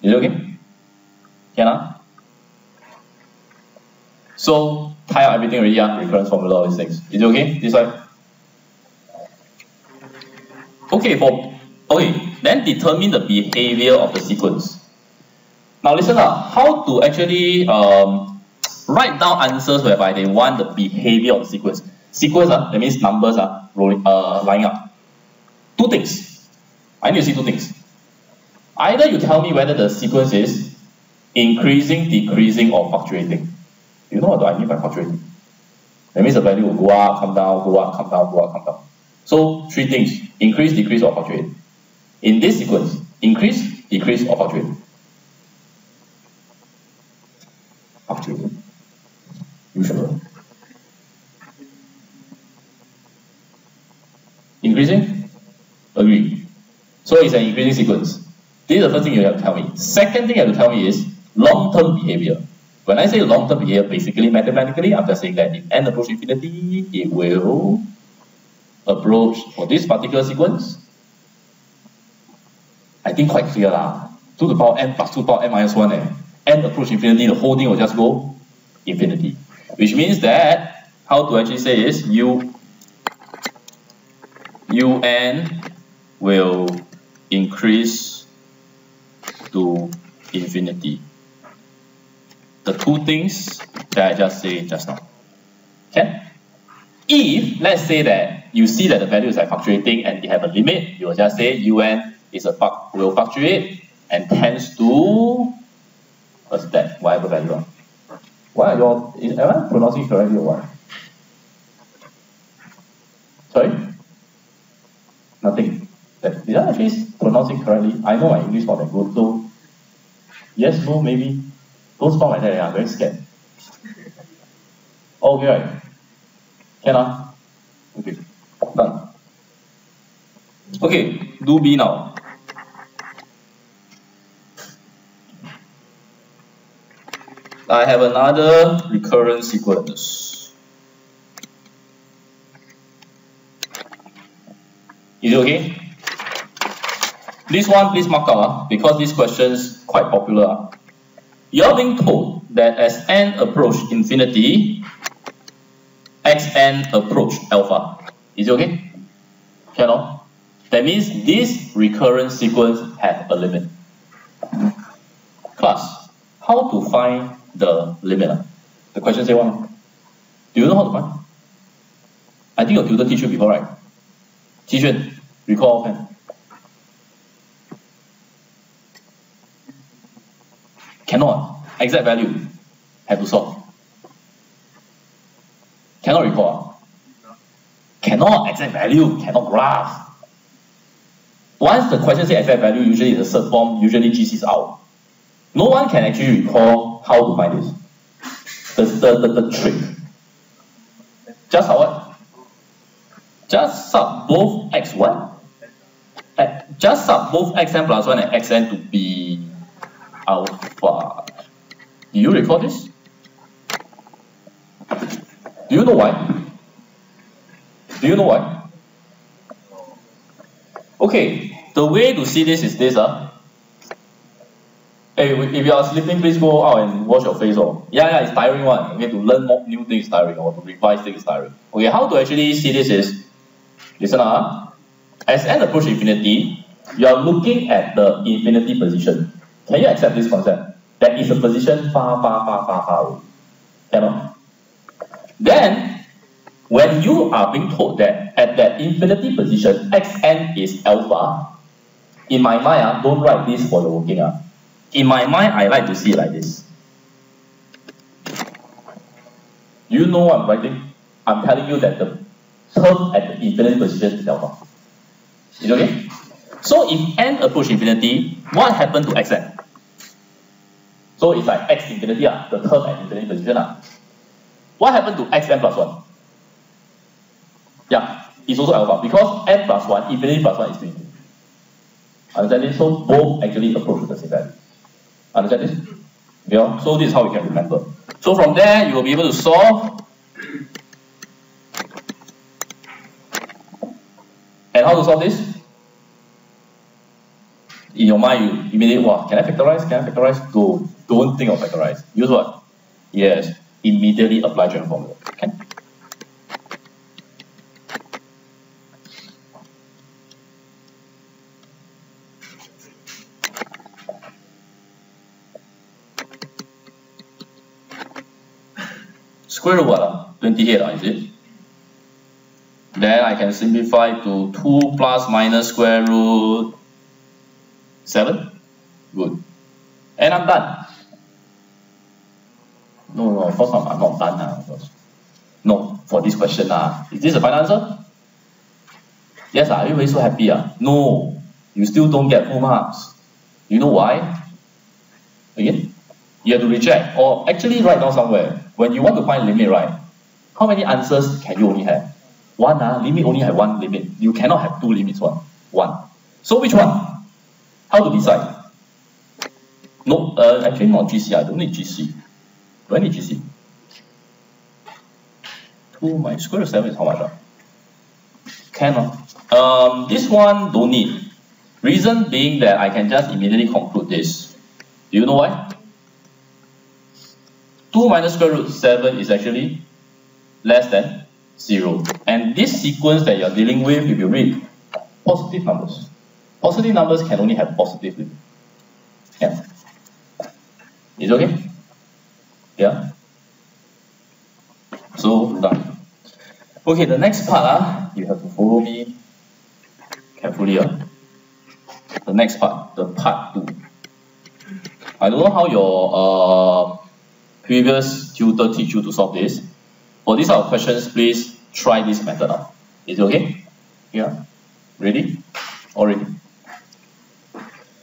Is it okay? Can So, tie out everything already, recurrence formula, all these things. Is it okay? This side? Okay, then determine the behavior of the sequence. Now listen up, how to actually write down answers whereby they want the behavior of the sequence. Sequence, that means numbers rolling, lining up. Two things. I need to see two things. Either you tell me whether the sequence is increasing, decreasing, or fluctuating. You know what do I mean by fluctuating? That means the value will go up, come down, go up, come down, go up, come down. So three things: increase, decrease, or fluctuate. In this sequence, increase, decrease, or fluctuate. Fluctuate. You sure? Increasing? Agree. So it's an increasing sequence. This is the first thing you have to tell me. Second thing you have to tell me is long-term behavior. When I say long-term behavior, basically mathematically, I'm just saying that if n approaches infinity, it will approach for this particular sequence. I think quite clear lah. 2 to the power n plus 2 to the power n minus 1. N approach infinity, the whole thing will just go infinity. Which means that, how to actually say is un will increase to infinity. The two things that I just said just now. Okay? If, let's say that you see that the value is like fluctuating and they have a limit, you will just say UN is will fluctuate and tends to, what's that, whatever value. Why are you all, am I pronouncing correctly or what? Sorry? Nothing. Did I actually pronounce it correctly? I know my English not that good, so yes, no, maybe. Don't sound like that, I'm very scared. Okay, right. Can Okay, done. Okay, do B now. I have another recurrent sequence. Is it okay? This one, please mark out because this question is quite popular. You're being told that as n approach infinity, xn approach alpha. Is it okay? Cannot? That means this recurrent sequence has a limit. Class, how to find the limit? The question say what? Do you know how to find? I think your tutor teach you before, right? Qixuan, recall offhand. Cannot. Exact value. Have to solve. Cannot recall. Cannot exact value. Cannot graph. Once the question says exact value, usually it's a third form, usually GC is out. No one can actually recall how to find this. The trick. Just what? Just sub both x what? Just sub both xn plus 1 and xn to be alpha. Do you recall this? Do you know why? Do you know why? Okay, the way to see this is this. Hey, if you are sleeping, please go out and wash your face. Yeah, it's tiring one. Okay, to learn more new things is tiring, or to revise things is tiring. Okay, how to actually see this is, listen as n approach infinity, you are looking at the infinity position. Can you accept this concept? That is a position far away. Cannot. Then, when you are being told that at that infinity position, xn is alpha, in my mind, don't write this for your working. In my mind, I like to see it like this. Do you know what I'm writing? I'm telling you that the term at the infinity position is alpha. Is it okay? So if n approach infinity, what happened to xn? So it's like x infinity, the term at infinity position. What happened to xn plus 1? Yeah, it's also alpha because n plus 1, infinity plus 1 is 2 infinity. Understand this? So both actually approach the same value. Understand this? Yeah. So this is how we can remember. So from there, you will be able to solve. And how to solve this? In your mind, you immediately, wow, can I factorize? Can I factorize? Don't think of factorize. Use what? Yes, immediately apply general formula. Okay? Square root what? 28, is it? Then I can simplify to 2 plus minus square root 7. Good. And I'm done. No, of course not. I'm not done now. No, for this question. Is this the final answer? Yes, everybody so happy. No, you still don't get full marks. You know why? Again, you have to reject or actually write down somewhere. When you want to find limit, right? How many answers can you only have? One. Limit only have one limit. You cannot have two limits. One. So which one? How to decide? No, actually not GC. I don't need GC. Do I need GC? 2 minus square root 7 is how much? Can. This one don't need. Reason being that I can just immediately conclude this. Do you know why? 2 minus square root 7 is actually less than 0. And this sequence that you're dealing with, if you read, positive numbers. Positive numbers can only have positive limit. Yeah. Is it okay? Yeah. So done. Okay, the next part, you have to follow me carefully. The next part, the part 2. I don't know how your previous tutor teach you to solve this. For these are questions, please try this method out. Is it okay? Yeah? Ready? All ready?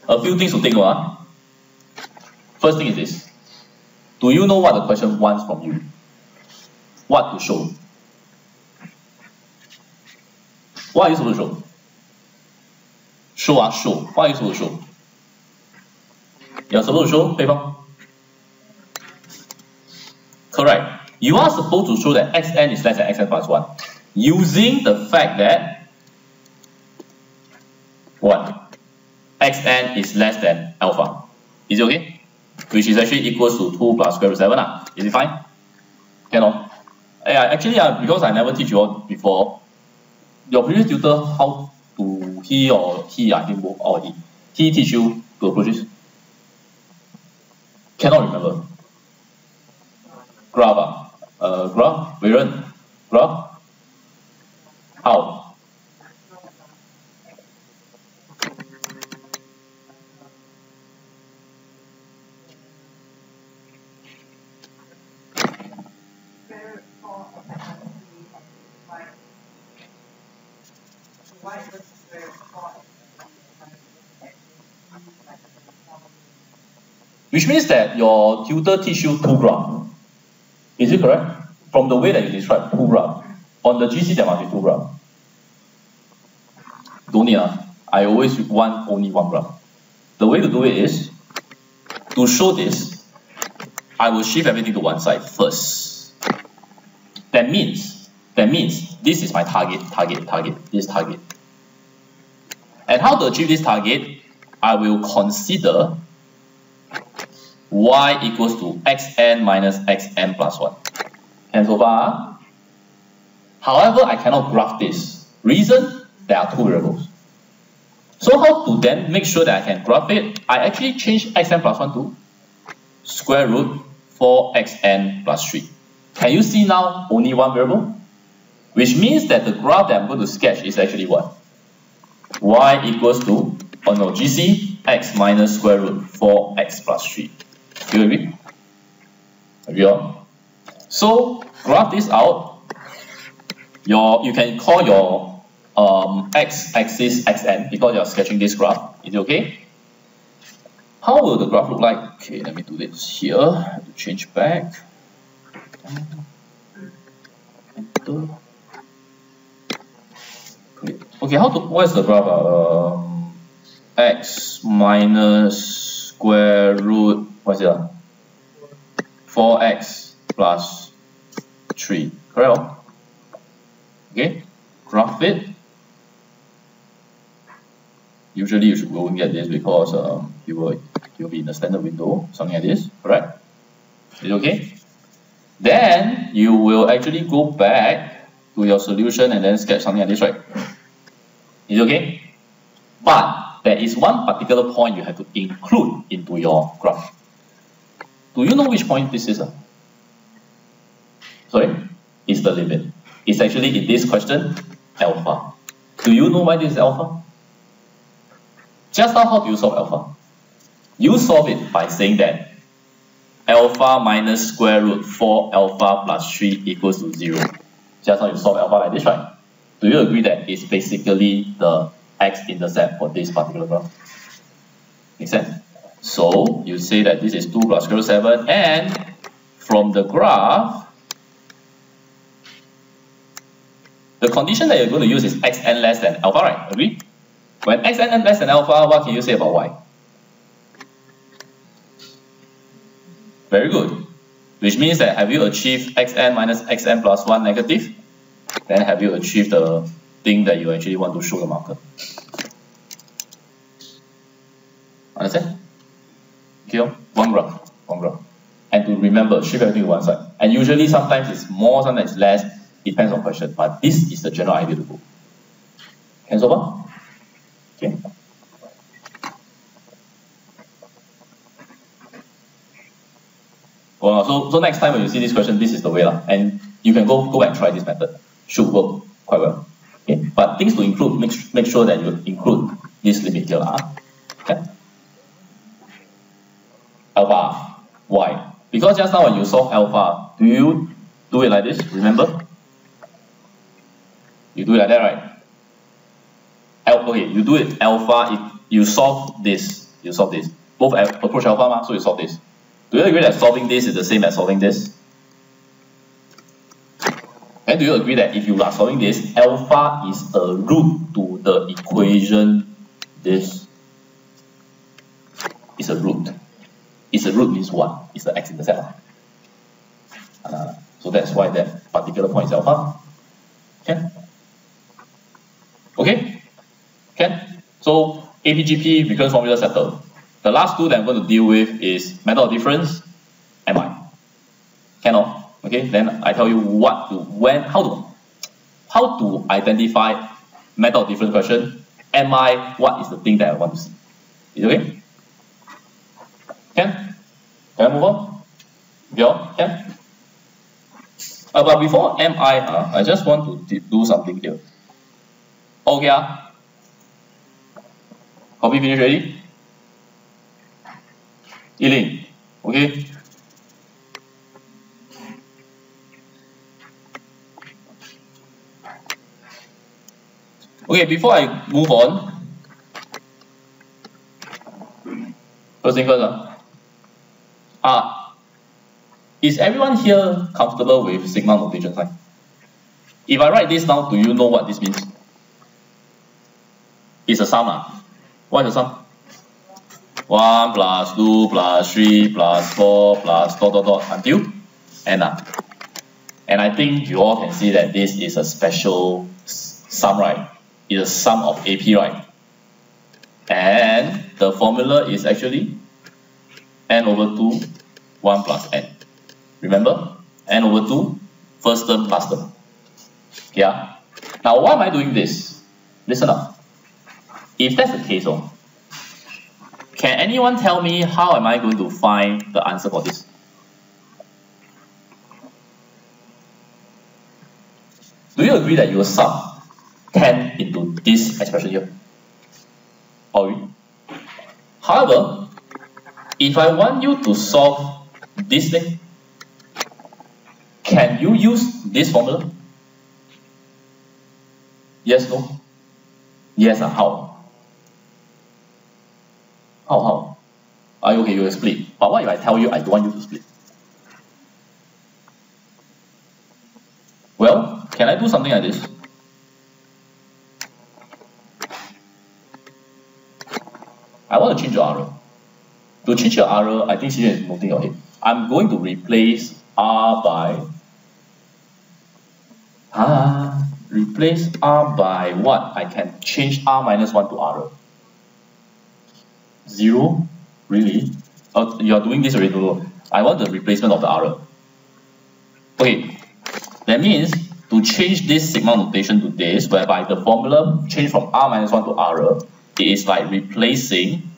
A few things to think about. First thing is this. Do you know what the question wants from you? What to show? What are you supposed to show? Show. What are you supposed to show? You're supposed to show paper? Correct. You are supposed to show that xn is less than xn plus 1 using the fact that what? Xn is less than alpha. Is it okay? Which is actually equals to 2 plus square root 7. Is it fine? Cannot? Actually, because I never teach you all before, your previous tutor, how to I think both or he teach you to approach this? Cannot remember. Graph, graph, Viren, graph. How? Which means that your tutor teach you 2 graphs. Is it correct? From the way that you describe 2 graphs. On the GC there must be 2 graphs. Don't need. I always want only 1 graph. The way to do it is, to show this, I will shift everything to one side first. That means this is my target, this target. And how to achieve this target? I will consider y equals to xn minus xn plus 1. And so far, however, I cannot graph this. Reason, there are 2 variables. So how to then make sure that I can graph it? I actually change xn plus 1 to square root 4xn plus 3. Can you see now only 1 variable? Which means that the graph that I'm going to sketch is actually what? Y equals to, GC, x minus square root 4x plus 3. You agree? Agree all? So graph this out. You can call your x-axis xn because you're sketching this graph. Is it okay? How will the graph look like? Okay, let me do this here. I have to change back. Enter. Okay, what is the graph? X minus square root, what is it? 4x plus 3. Correct? Okay, graph it. Usually you should go and get this because you'll be in the standard window, something like this, correct? Is it okay? Then you will actually go back to your solution and then sketch something like this, right? Is it okay? But there is one particular point you have to include into your graph. Do you know which point this is? Sorry? It's the limit. It's actually in this question, alpha. Do you know why this is alpha? Just now, how do you solve alpha? You solve it by saying that alpha minus square root 4 alpha plus 3 equals to 0. Just now you solve alpha like this, right? Do you agree that it's basically the x-intercept for this particular graph? Make sense? So you say that this is 2 plus square root 7, and from the graph, the condition that you're going to use is xn less than alpha, right? Agree? When xn less than alpha, what can you say about y? Very good. Which means that have you achieved xn minus xn plus 1 negative? Then have you achieved the thing that you actually want to show the marker? Understand? Okay, one graph. And to remember, shift everything to one side. And usually sometimes it's more, sometimes it's less, depends on question. But this is the general idea to go. Can so far? Okay. Well, so next time when you see this question, this is the way. And you can go and try this method. should work quite well. Okay, but things to include, make sure that you include this limit here. Okay. Alpha. Why? Because just now when you solve alpha, do you do it like this? Remember? You do it like that, right? Okay, you do it alpha. If you solve this, you solve this. Both approach alpha, so you solve this. Do you agree that solving this is the same as solving this? And do you agree that if you are solving this, alpha is a root to the equation? This is a root. It's a root means what? It's the x-intercept. So that's why that particular point is alpha. Okay? Okay? Okay? So APGP recurrence formula settled. The last two that I'm going to deal with is method of difference, MI. Cannot. Okay? Then I tell you what to, when, how to identify method of difference question. MI, what is the thing that I want to see? Is it okay? Can I move on? Yeah, can? But before MI, I just want to do something here. Okay, copy finish ready? Yiling, okay? Okay, before I move on, first thing first, is everyone here comfortable with sigma notation sign? If I write this down, do you know what this means? It's a sum. What is a sum? 1 plus 2 plus 3 plus 4 plus ... until n. And I think you all can see that this is a special sum, right? It's a sum of AP, right? And the formula is actually n over 2, 1 plus n. Remember? N over 2, first term, last term. Yeah. Now, why am I doing this? Listen up. If that's the case, can anyone tell me how am I going to find the answer for this? Do you agree that you will sub 10 into this expression here? However, if I want you to solve this thing, can you use this formula? Yes, no? Yes, how? How? Okay, you will split. But what if I tell you I don't want you to split? Well, can I do something like this? I want to change your error. To change your error, I think Xie is noting your head. I'm going to replace R by replace R by what? I can change R minus 1 to R. 0? Really? You are doing this already? No. I want the replacement of the R. Okay, that means to change this sigma notation to this, whereby the formula change from R minus 1 to R, it is like replacing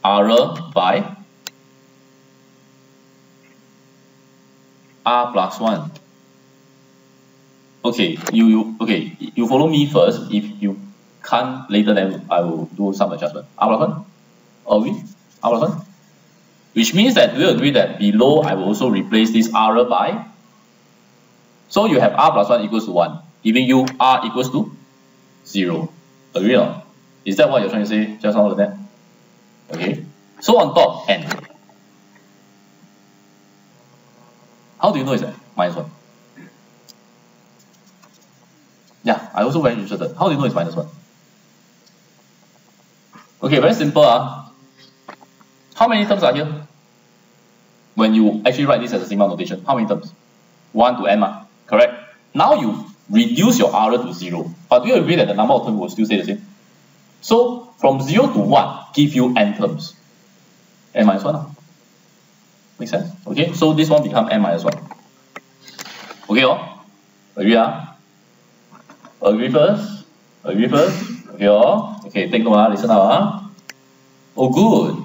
R by R plus 1. Okay, you follow me first. If you can't later, then I will do some adjustment. R plus 1? R plus 1? Which means that we agree that below I will also replace this R by. So you have R plus 1 equals to 1, giving you R equals to 0. Agree or not? Is that what you're trying to say just now, that? Okay. So on top, n. How do you know it's minus 1? Yeah, I also very interested. How do you know it's minus 1? Okay, very simple. How many terms are here? When you actually write this as a sigma notation, how many terms? 1 to n, correct? Now you reduce your R to 0. But do you agree that the number of terms will still stay the same? So from 0 to 1 give you n terms. N minus 1. Make sense? Okay, so this one become n minus 1. Okay, agree? Agree first? Agree first? Okay, okay, take note, listen up. Oh, good.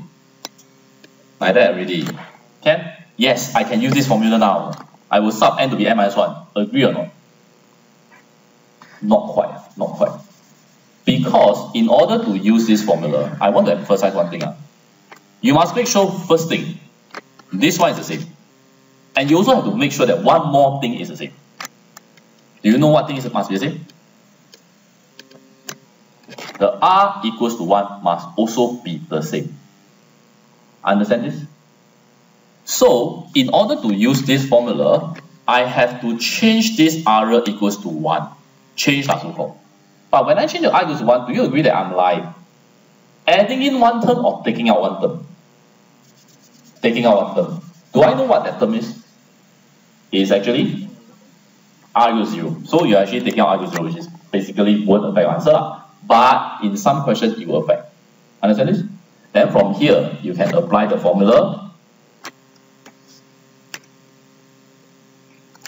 Like that already. Can? Yes, I can use this formula now. I will sub n to be n minus 1. Agree or not? Not quite, not quite. Because in order to use this formula, I want to emphasize one thing. You must make sure, first thing, this one is the same. And you also have to make sure that one more thing is the same. Do you know what thing must be the same? The R equals to 1 must also be the same. Understand this? So, in order to use this formula, I have to change this R equals to 1. Change that so-called. But when I change the R equals to 1, do you agree that I'm lying? Adding in one term or taking out one term? Taking out one term. Do I know what that term is? It's actually R equals 0. So you're actually taking out R equals 0, which is basically won't affect your answer. But in some questions, it will affect. Understand this? Then from here, you can apply the formula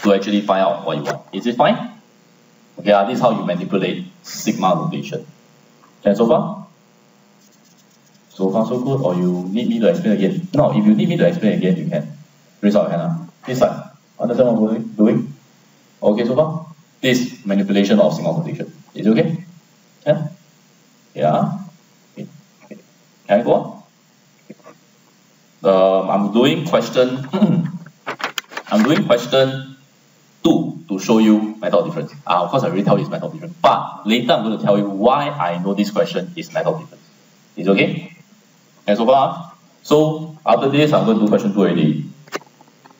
to actually find out what you want. Is it fine? Okay, this is how you manipulate sigma notation. Can so far? So far so good, or you need me to explain again? No, if you need me to explain again, you can. Raise out your hand. This side. Understand what I'm doing? Okay, so far? This manipulation of sigma notation. Is it okay? Yeah? Yeah? Okay. Can I go on? I'm doing question I'm doing question 2 to show you method of difference. Of course I already tell you it's method of difference, but later I'm going to tell you why I know this question is method of difference. Is it okay? And so far, so after this I'm going to do question 2 already.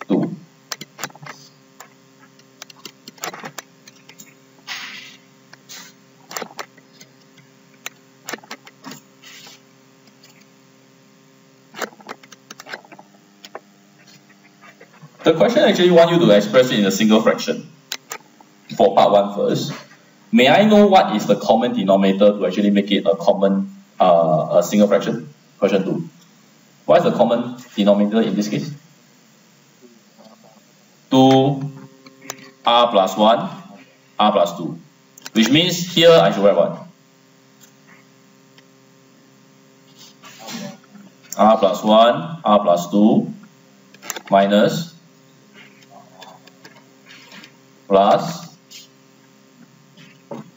2. The question actually wants you to express it in a single fraction. For part 1 first, may I know what is the common denominator to actually make it a common a single fraction? Question 2. What is the common denominator in this case? 2 r plus 1 r plus 2, which means here I should write what? R plus 1 r plus 2 minus plus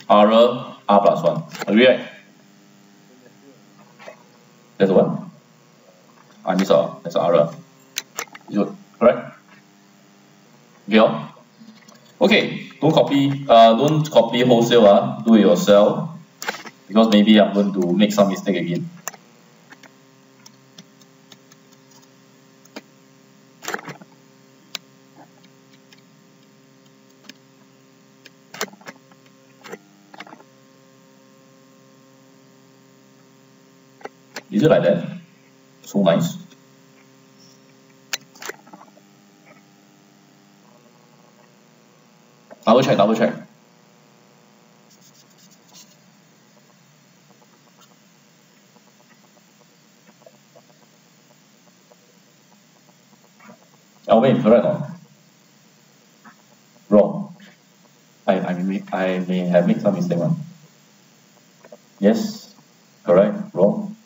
r plus 1. Agree, right? That's what? I miss out. That's r. Is it correct? Okay. Okay. Don't copy wholesale. Do it yourself, because maybe I'm going to make some mistake again. Is it like that? So nice. Double check, double check. Alvin, correct or not? Wrong. I may have made some mistake one. Yes, correct, wrong.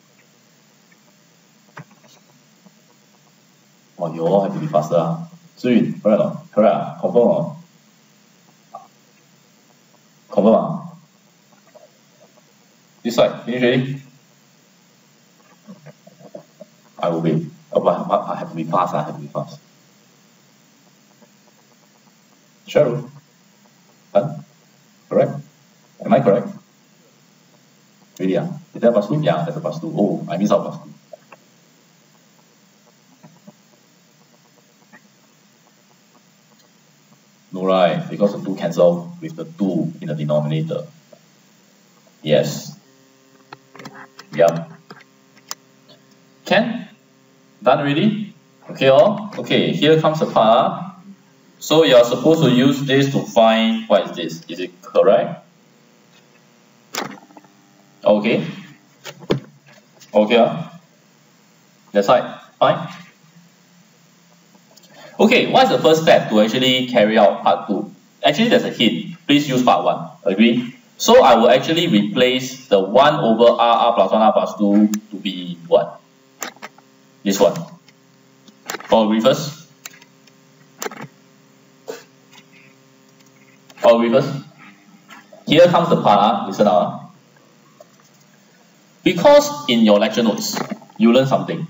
Oh, you all have to be faster. Suyun, correct or not? Correct, confirm or not? Confirm. This side, finish ready? I will wait. But I have to be fast. I have to be fast. Cheryl, done? Correct? Am I correct? Really? Is that plus 2? Yeah, that's a plus 2. Oh, I missed out plus 2. No, right? Because the 2 cancel with the 2 in the denominator. Yes. Yeah. Can? Done already? Okay, all? Okay, here comes the part. So you are supposed to use this to find what is this? Is it correct? Okay. Okay. That's right. Fine. Okay, what is the first step to actually carry out part 2? Actually, there's a hint. Please use part 1. Agree? So I will actually replace the 1 over r plus 1 r plus 2 to be what? This one. Or reverse? Or reverse? Hint. here comes the part, listen up. Because in your lecture notes, you learn something.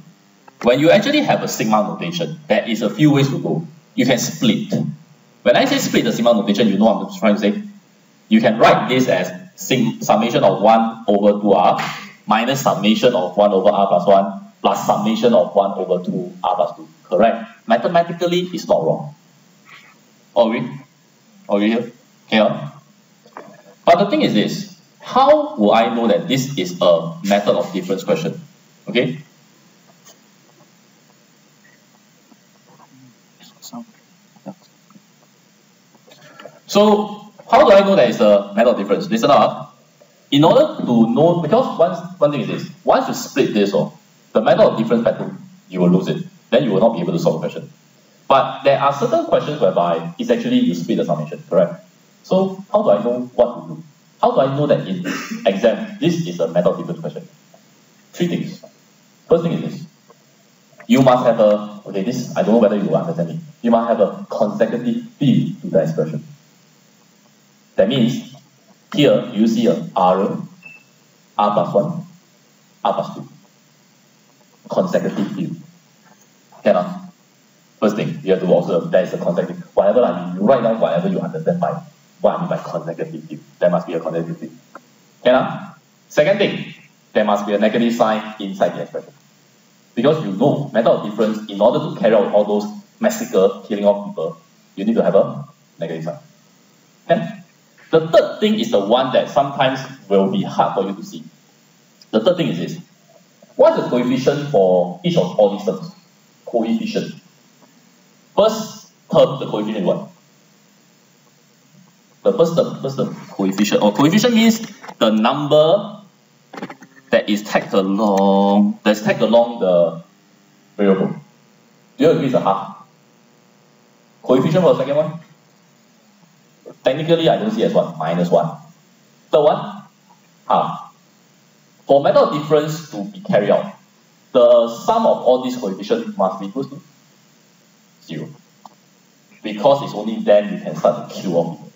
When you actually have a sigma notation, there is a few ways to go. You can split. When I say split the sigma notation, you know what I'm trying to say? You can write this as summation of 1 over 2r minus summation of 1 over r plus 1 plus summation of 1 over 2 r plus 2. Correct? Mathematically, it's not wrong. Agree? Agree here? Okay. But the thing is this. How will I know that this is a method of difference question? Okay? So, how do I know that it's a method of difference? Listen up. In order to know, because one thing is this, once you split this, the method of difference pattern, you will lose it. Then you will not be able to solve the question. But there are certain questions whereby it's actually you split the summation, correct? So, how do I know what to do? How do I know that in exam, this is a method of difference question? 3 things. First thing is this. You must have a, okay, this, I don't know whether you understand it. You must have a consecutive field to the expression. That means, here you see a r plus 1, r plus 2. Consecutive field. Cannot. First thing, you have to observe there is a consecutive. Whatever I mean, you write down whatever you understand by what I mean by consecutive field. There must be a consecutive field. Cannot. Second thing, there must be a negative sign inside the expression. Because you know, method of difference, in order to carry out all those massacre, killing of people, you need to have a negative sign. Okay? The third thing is the one that sometimes will be hard for you to see. The third thing is this. What is the coefficient for each of all these terms? Coefficient. First term, the coefficient is what? The first term, coefficient. Or coefficient means the number that is tagged along the variable. Do you agree it's a half? Coefficient for the second one? Technically, I don't see as what? -1. Third one? Half. For method of difference to be carried out, the sum of all these coefficients must be equal to 0. Because it's only then you can start to kill off people.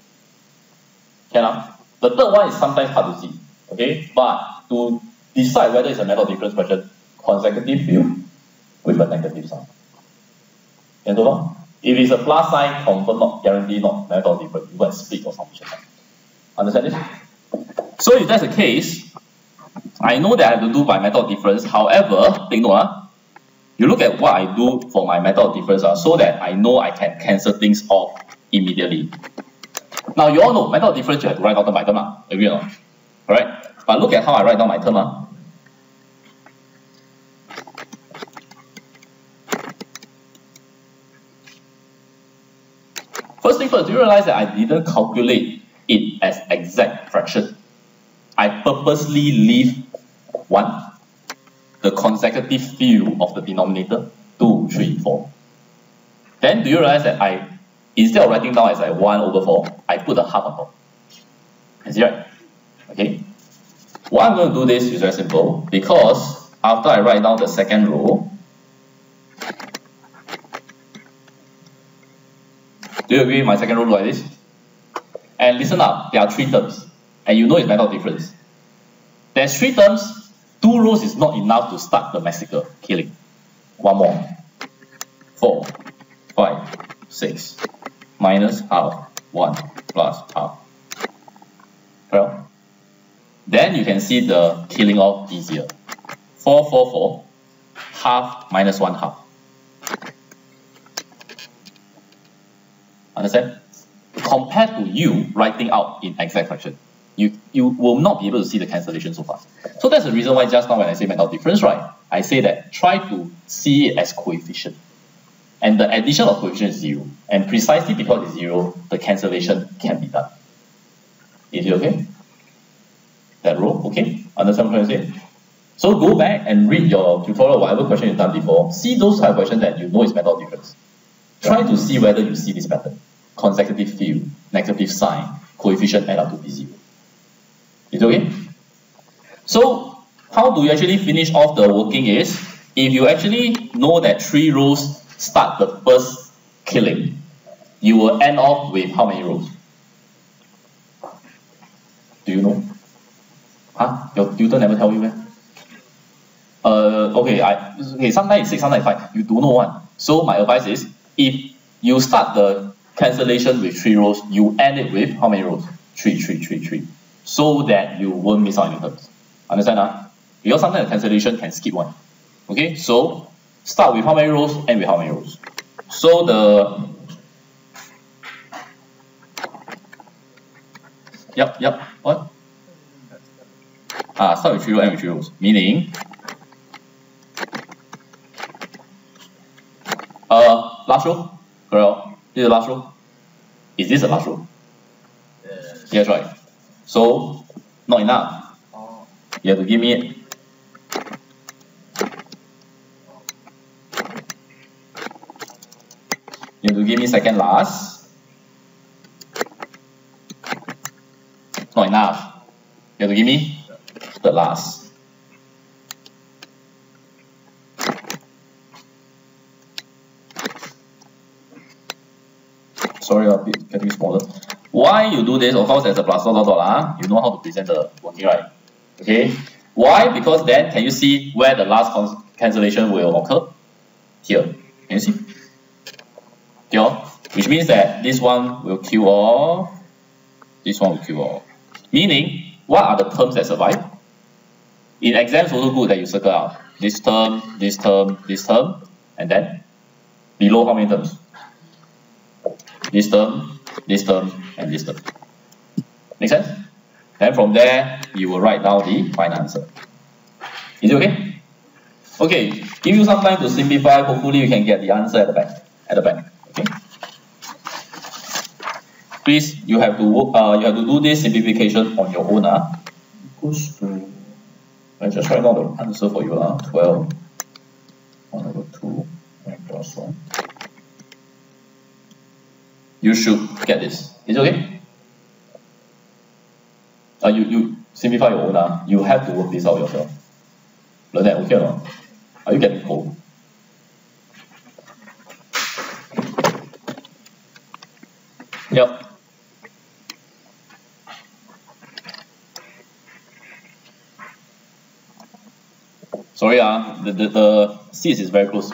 The third one is sometimes hard to see. Okay? But to decide whether it's a method of difference question, consecutive field with a negative sign. And so on. If it's a plus sign, confirm not, guarantee not, method of difference, you go and split or summation. Understand this? So if that's the case, I know that I have to do by method of difference. However, take note, you look at what I do for my method of difference so that I know I can cancel things off immediately. Now you all know method of difference you have to write down term by term. Agree or not? Alright? But look at how I write down my term. First thing first, do you realize that I didn't calculate it as exact fraction? I purposely leave 1, the consecutive field of the denominator, 2, 3, 4. Then do you realize that instead of writing down as 1 over 4, I put a half on top. Is it right? Okay. Why I'm going to do this is very simple, because after I write down the second row, do you agree with my second row like this? And listen up, there are 3 terms. And you know it's method of difference. There's 3 terms, 2 rows is not enough to start the massacre, killing. 1 more. 4, 5, 6, minus half, 1 plus half. Well, then you can see the killing off easier. 4, 4, 4, half minus 1 half. Understand? Compared to you writing out in exact fraction, you will not be able to see the cancellation so fast. So that's the reason why just now when I say method of difference, right, I say that try to see it as coefficient. And the addition of coefficient is 0. And precisely because it's 0, the cancellation can be done. Is it okay? That row, okay? Understand what I'm trying to say? So go back and read your tutorial, whatever question you've done before. See those type of questions that you know is method of difference. Try to see whether you see this pattern. Consecutive field, negative sign, coefficient add up to be 0. Is it okay? So, how do you actually finish off the working is, if you actually know that 3 rows start the first killing, you will end off with how many rows? Do you know? Huh? Your tutor never tell you, man? Okay, sometimes it's 6, sometimes it's 5. You don't know one. So my advice is, if you start the cancellation with 3 rows, you end it with how many rows? 3, 3, 3, 3. So that you won't miss out any terms. Understand? Because sometimes the cancellation can skip one. Okay, so start with how many rows, end with how many rows. So what? Start with 3 rows, end with 3 rows. Meaning, last row, correct? This is the last row. Is this the last row? Yes, right. So, not enough. You have to give me second last. Not enough. You have to give me the last. Sorry, a bit getting smaller. Why you do this? Of course, there's a plus dot dot dot. You know how to present the working, right? Okay. Why? Because then can you see where the last cancellation will occur? Here. Can you see? Here. Which means that this one will kill off. This one will kill off. Meaning, what are the terms that survive? In exams, also good that you circle out this term, this term, this term, and then below how many terms? This term, and this term. Make sense? Then from there, you will write down the final answer. Is it okay? Okay, give you some time to simplify. Hopefully, you can get the answer at the back. Okay. Please, you have to do this simplification on your own. Equals to. I just write down the answer for you. 12. 1 over 2 and plus 1. You should get this. Is it okay? You simplify your own. You have to work this out yourself. Learn that, okay or not? Are you getting cold? Yep. Sorry, the seats is very close.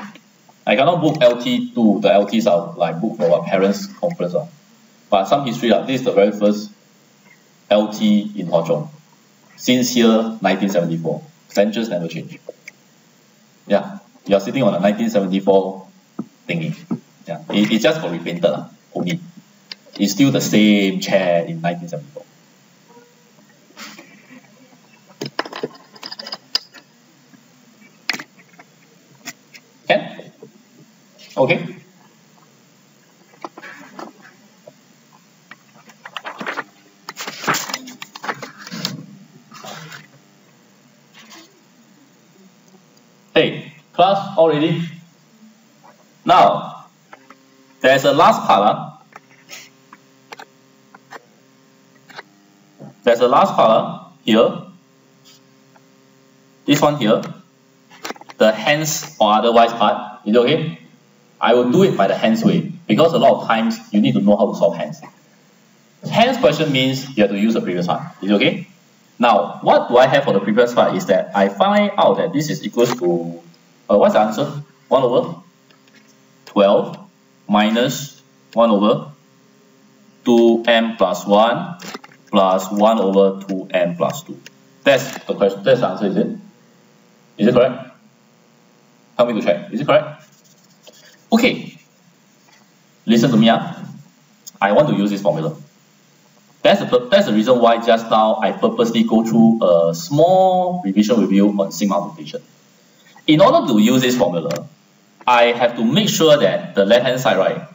I cannot book LT2. The LTs are like booked for what parents conference. But some history, this is the very first LT in Hwa Chong. Since year 1974. Centers never change. Yeah, you are sitting on a 1974 thingy. Yeah, it's just for repainted only. It's still the same chair in 1974. Can? Okay. Hey, class, all ready? Now, there's a last part. There's a last part here. This one here. The hence or otherwise part. Is it okay? I will do it by the hence way. Because a lot of times, you need to know how to solve hence. Hence question means you have to use the previous one. Is it okay? Now, what do I have for the previous part is that I find out that this is equals to, what's the answer? 1 over 12 minus 1 over 2m plus 1 plus 1 over 2m plus 2. That's the question. That's the answer, is it? Is it correct? Help me to check. Is it correct? Okay. Listen to me. I want to use this formula. That's the reason why just now I purposely go through a small revision with you on sigma notation. In order to use this formula, I have to make sure that the left hand side, right?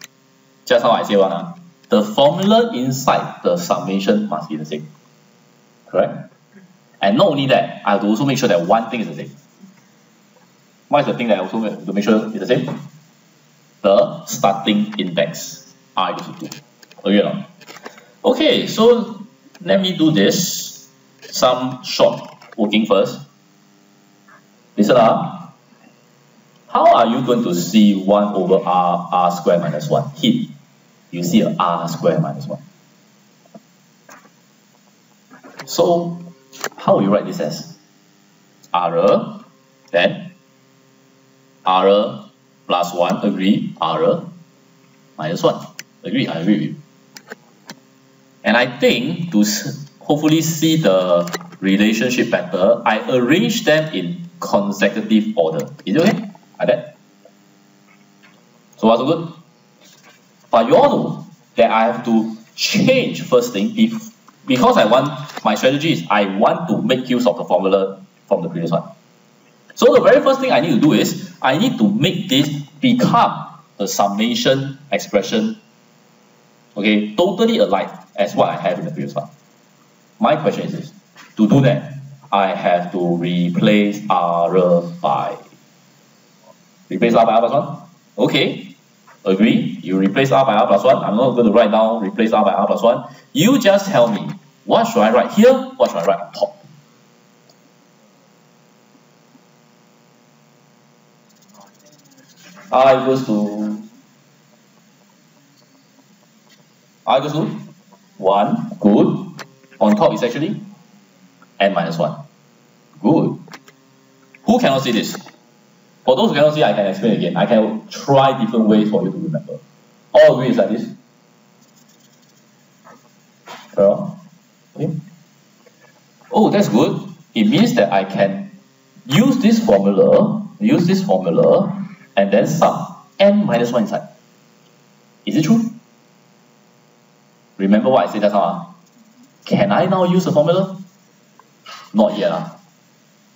Just how I say one, the formula inside the summation must be the same. Correct? And not only that, I have to also make sure that one thing is the same. What is the thing that I also have to make sure is the same? The starting index r equals to 2. Agree or not? Okay, so let me do this. Some short working first. Listen up. How are you going to see 1 over r squared minus 1? You see a r squared minus 1. So how will you write this as? R, then R plus 1, agree, R minus 1, agree, I agree with you. And I think to hopefully see the relationship better, I arrange them in consecutive order. Is it okay? Like that. So what's so good? But you all know that I have to change first thing because my strategy is I want to make use of the formula from the previous one. So the very first thing I need to do is I need to make this become the summation expression, okay, totally alike as what I have in the previous one. My question is this: to do that, I have to replace R by R plus 1. Okay, agree. You replace R by R plus 1. I'm not going to write down replace R by R plus 1. You just tell me what should I write here, what should I write on top. R equals to 1, good. On top is actually n minus 1, good. Who cannot see this? For those who cannot see, I can explain again. I can try different ways for you to remember. All agree is like this. Okay. Oh, that's good. It means that I can use this formula, and then sum n minus 1 inside. Is it true? Remember what I said just now? Can I now use the formula? Not yet.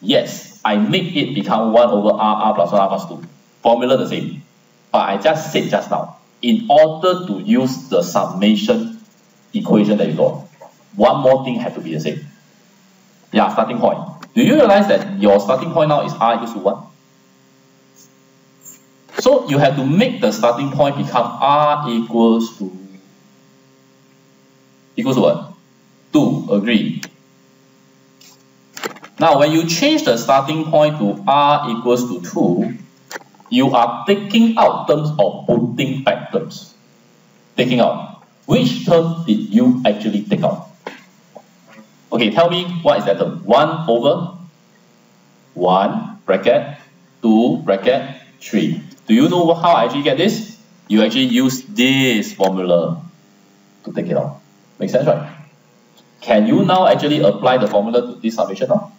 Yes, I make it become 1 over R plus 1, R plus 2. Formula the same. But I just said just now, in order to use the summation equation that you got, one more thing has to be the same. Yeah, starting point. Do you realize that your starting point now is R equals to 1? So you have to make the starting point become R equals to what? 2, agree. Now when you change the starting point to R equals to 2, you are taking out terms or putting back terms. Taking out. Which term did you actually take out? Okay, tell me what is that term? 1 over 1 bracket 2 bracket 3. Do you know how I actually get this? You actually use this formula to take it out. Make sense, right? Can you now actually apply the formula to this summation now?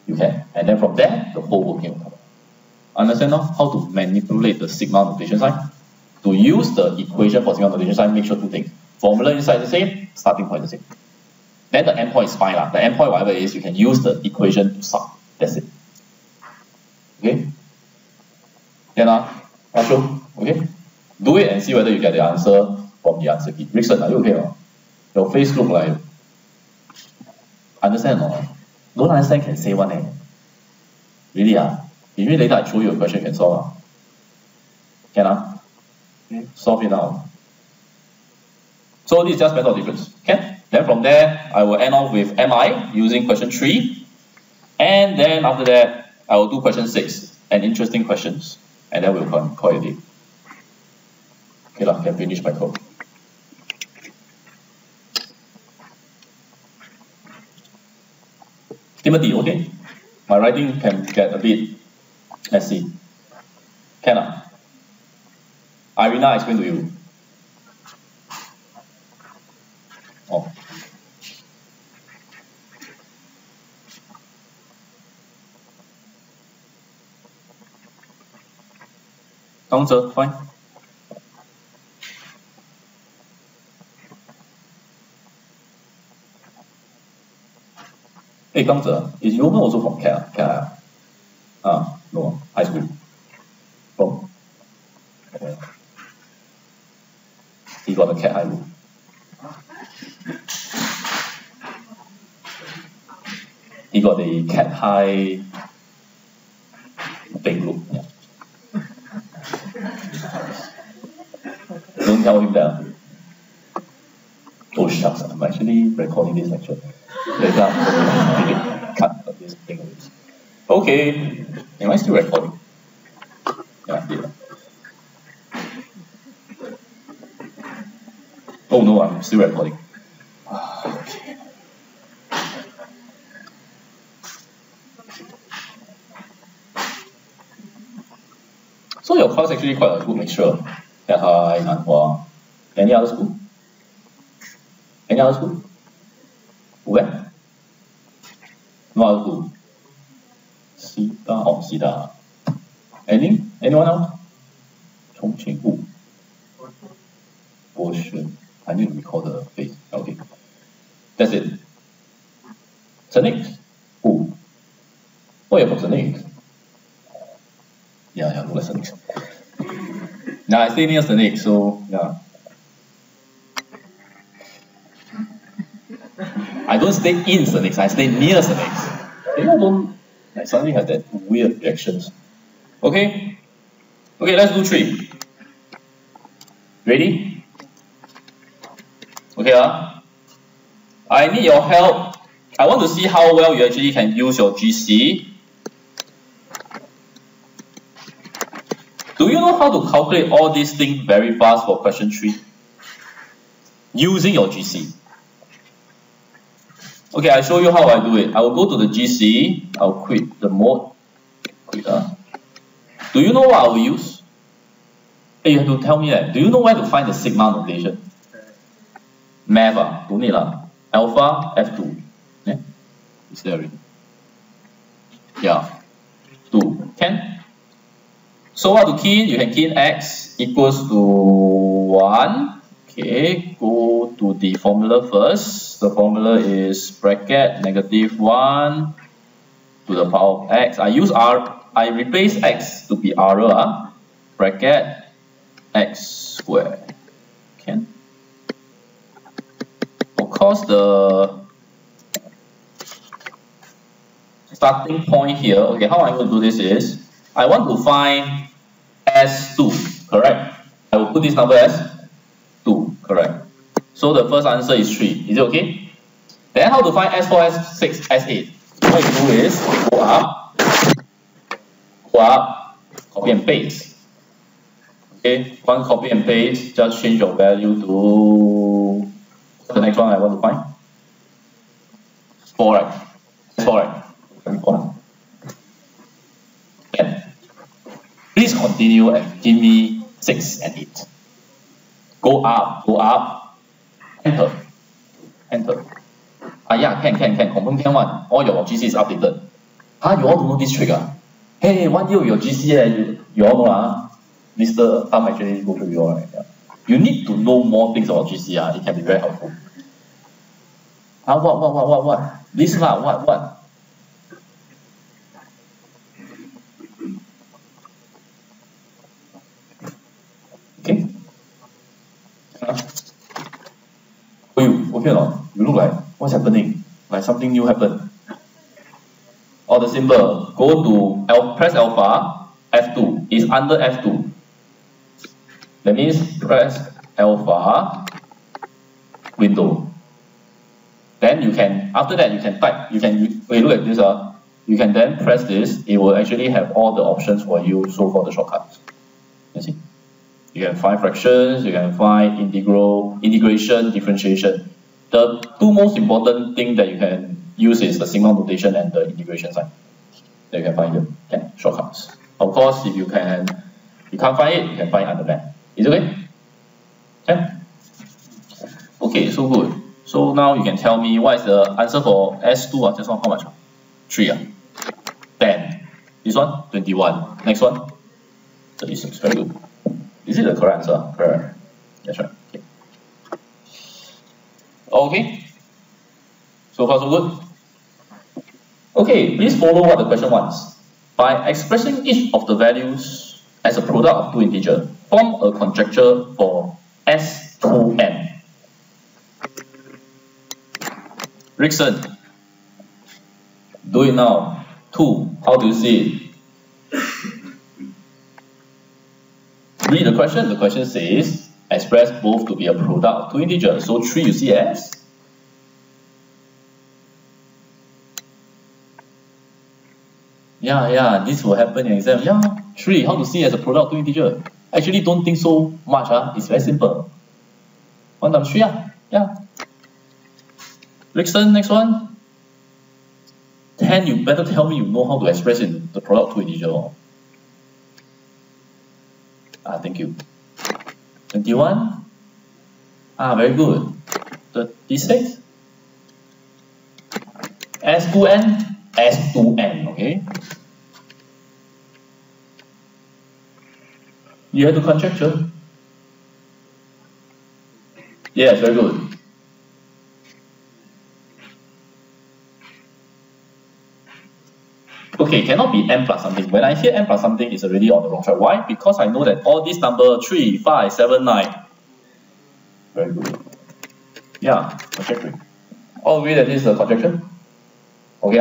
You can. And then from there, the whole working will come out. Understand now how to manipulate the sigma notation sign? To use the equation for sigma notation sign, make sure 2 things. Formula inside is the same, starting point is the same. Then the endpoint is fine. The endpoint, whatever it is, you can use the equation to sum. That's it. Okay? Then I'll show. Okay? Do it and see whether you get the answer from the answer key. Rickson, are you okay? Your face look like. Understand or not? Don't understand can say one. Really? Maybe later I show you a question you can solve. Can okay. Solve it now. So this is just method of difference. Okay? Then from there, I will end off with MI using question 3. And then after that, I will do question 6 and interesting questions. And then we'll call it a day. Okay, can finish my code. Timothy, okay. My writing can get a bit messy. Can Irina, explain to you. Oh. Answer, fine. Hey, Gangzer, is Yoga also from CAT? No, high school. Oh. Okay. He got a CAT high loop. He got the CAT high big loop. Yeah. Don't tell him that. Oh shucks, I'm actually recording this lecture. Later I'm cut this thing. Okay, am I still recording? Yeah, I did. Oh no, I'm still recording. Okay. So your class actually quite a good mixture. Hi, Nanhua. Any other school? Any other school? Where? No other school. Sida or Sida. Anyone else? Chongqing. Who? Portion. I need to recall the face. Okay. That's it. Senix. Who? Oh, yeah, from Senix. Yeah, no, that's Senix. Now I stay near Senix, so yeah. I don't stay in Senix, I stay near Senix. People don't like suddenly have that weird reactions. Okay? Okay, let's do 3. Ready? Okay, I need your help. I want to see how well you actually can use your GC. Do you know how to calculate all these things very fast for question 3? Using your GC. Okay, I'll show you how I do it. I will go to the GC, I'll quit the mode. Quit. Do you know what I will use? Hey, you have to tell me that. Do you know where to find the sigma notation? Math, don't need lah. Alpha F2. Yeah, it's there already. Yeah, 2. Can? So what to key in? You can key in x equals to 1. Okay, go to the formula first. The formula is bracket -1 to the power of x. I use r. I replace x to be r. Bracket x squared. Can? Of course, the starting point here. Okay, how I'm going to do this is I want to find S2. Correct? I will put this number as 2, correct. So the first answer is 3. Is it okay? Then how to find S4, S6, S8? What you do is go up, copy and paste. Okay, once copy and paste, just change your value to the next one I want to find. 4, right? 4, right? 4. Then please continue and give me 6 and 8. Go up, enter. Yeah, can, confirm can one. All your GC is updated. You all don't know this trick Hey, 1 year with your GC, you all know Mr. Tam actually go through you all, right? Yeah. You need to know more things about GC, it can be very helpful. What? This what? Okay. For you, okay or not? You look like, what's happening? Like something new happened. Or the symbol, go to, press alpha, F2, is under F2. That means press alpha, window. Then you can, after that you can type, look at this, you can then press this, it will actually have all the options for you, so called the shortcuts. You see? You can find fractions, you can find integration, differentiation. The 2 most important things that you can use is the sigma notation and the integration sign. That you can find here. Okay, shortcuts. Of course, if you can't find it, you can find under that. Is it okay? Okay. Okay, so good. So now you can tell me what is the answer for S2. This one how much? 3. 10. This one 21. Next one 36. Very good. Is it the correct answer? Correct. That's right. Okay. Okay. So far so good. Okay, please follow what the question wants. By expressing each of the values as a product of 2 integers, form a conjecture for S2n. Rickson, do it now. 2, how do you see it? Read the question. The question says, express both to be a product of 2 integers. So 3 you see as? Yeah, this will happen in exam. Yeah, 3, how to see as a product of 2 integers? Actually, don't think so much. It's very simple. 1 times 3. Yeah. Rickson, next one. 10, you better tell me you know how to express in the product of 2 integers. Thank you. 21. Very good. 36. S2n, S2n, okay? You have to conjecture. Yes, very good. Okay, cannot be n plus something. When I hear n plus something, it's already on the wrong track. Why? Because I know that all these numbers 3, 5, 7, 9. Very good. Yeah, conjecture. All agree that this is a conjecture? Okay,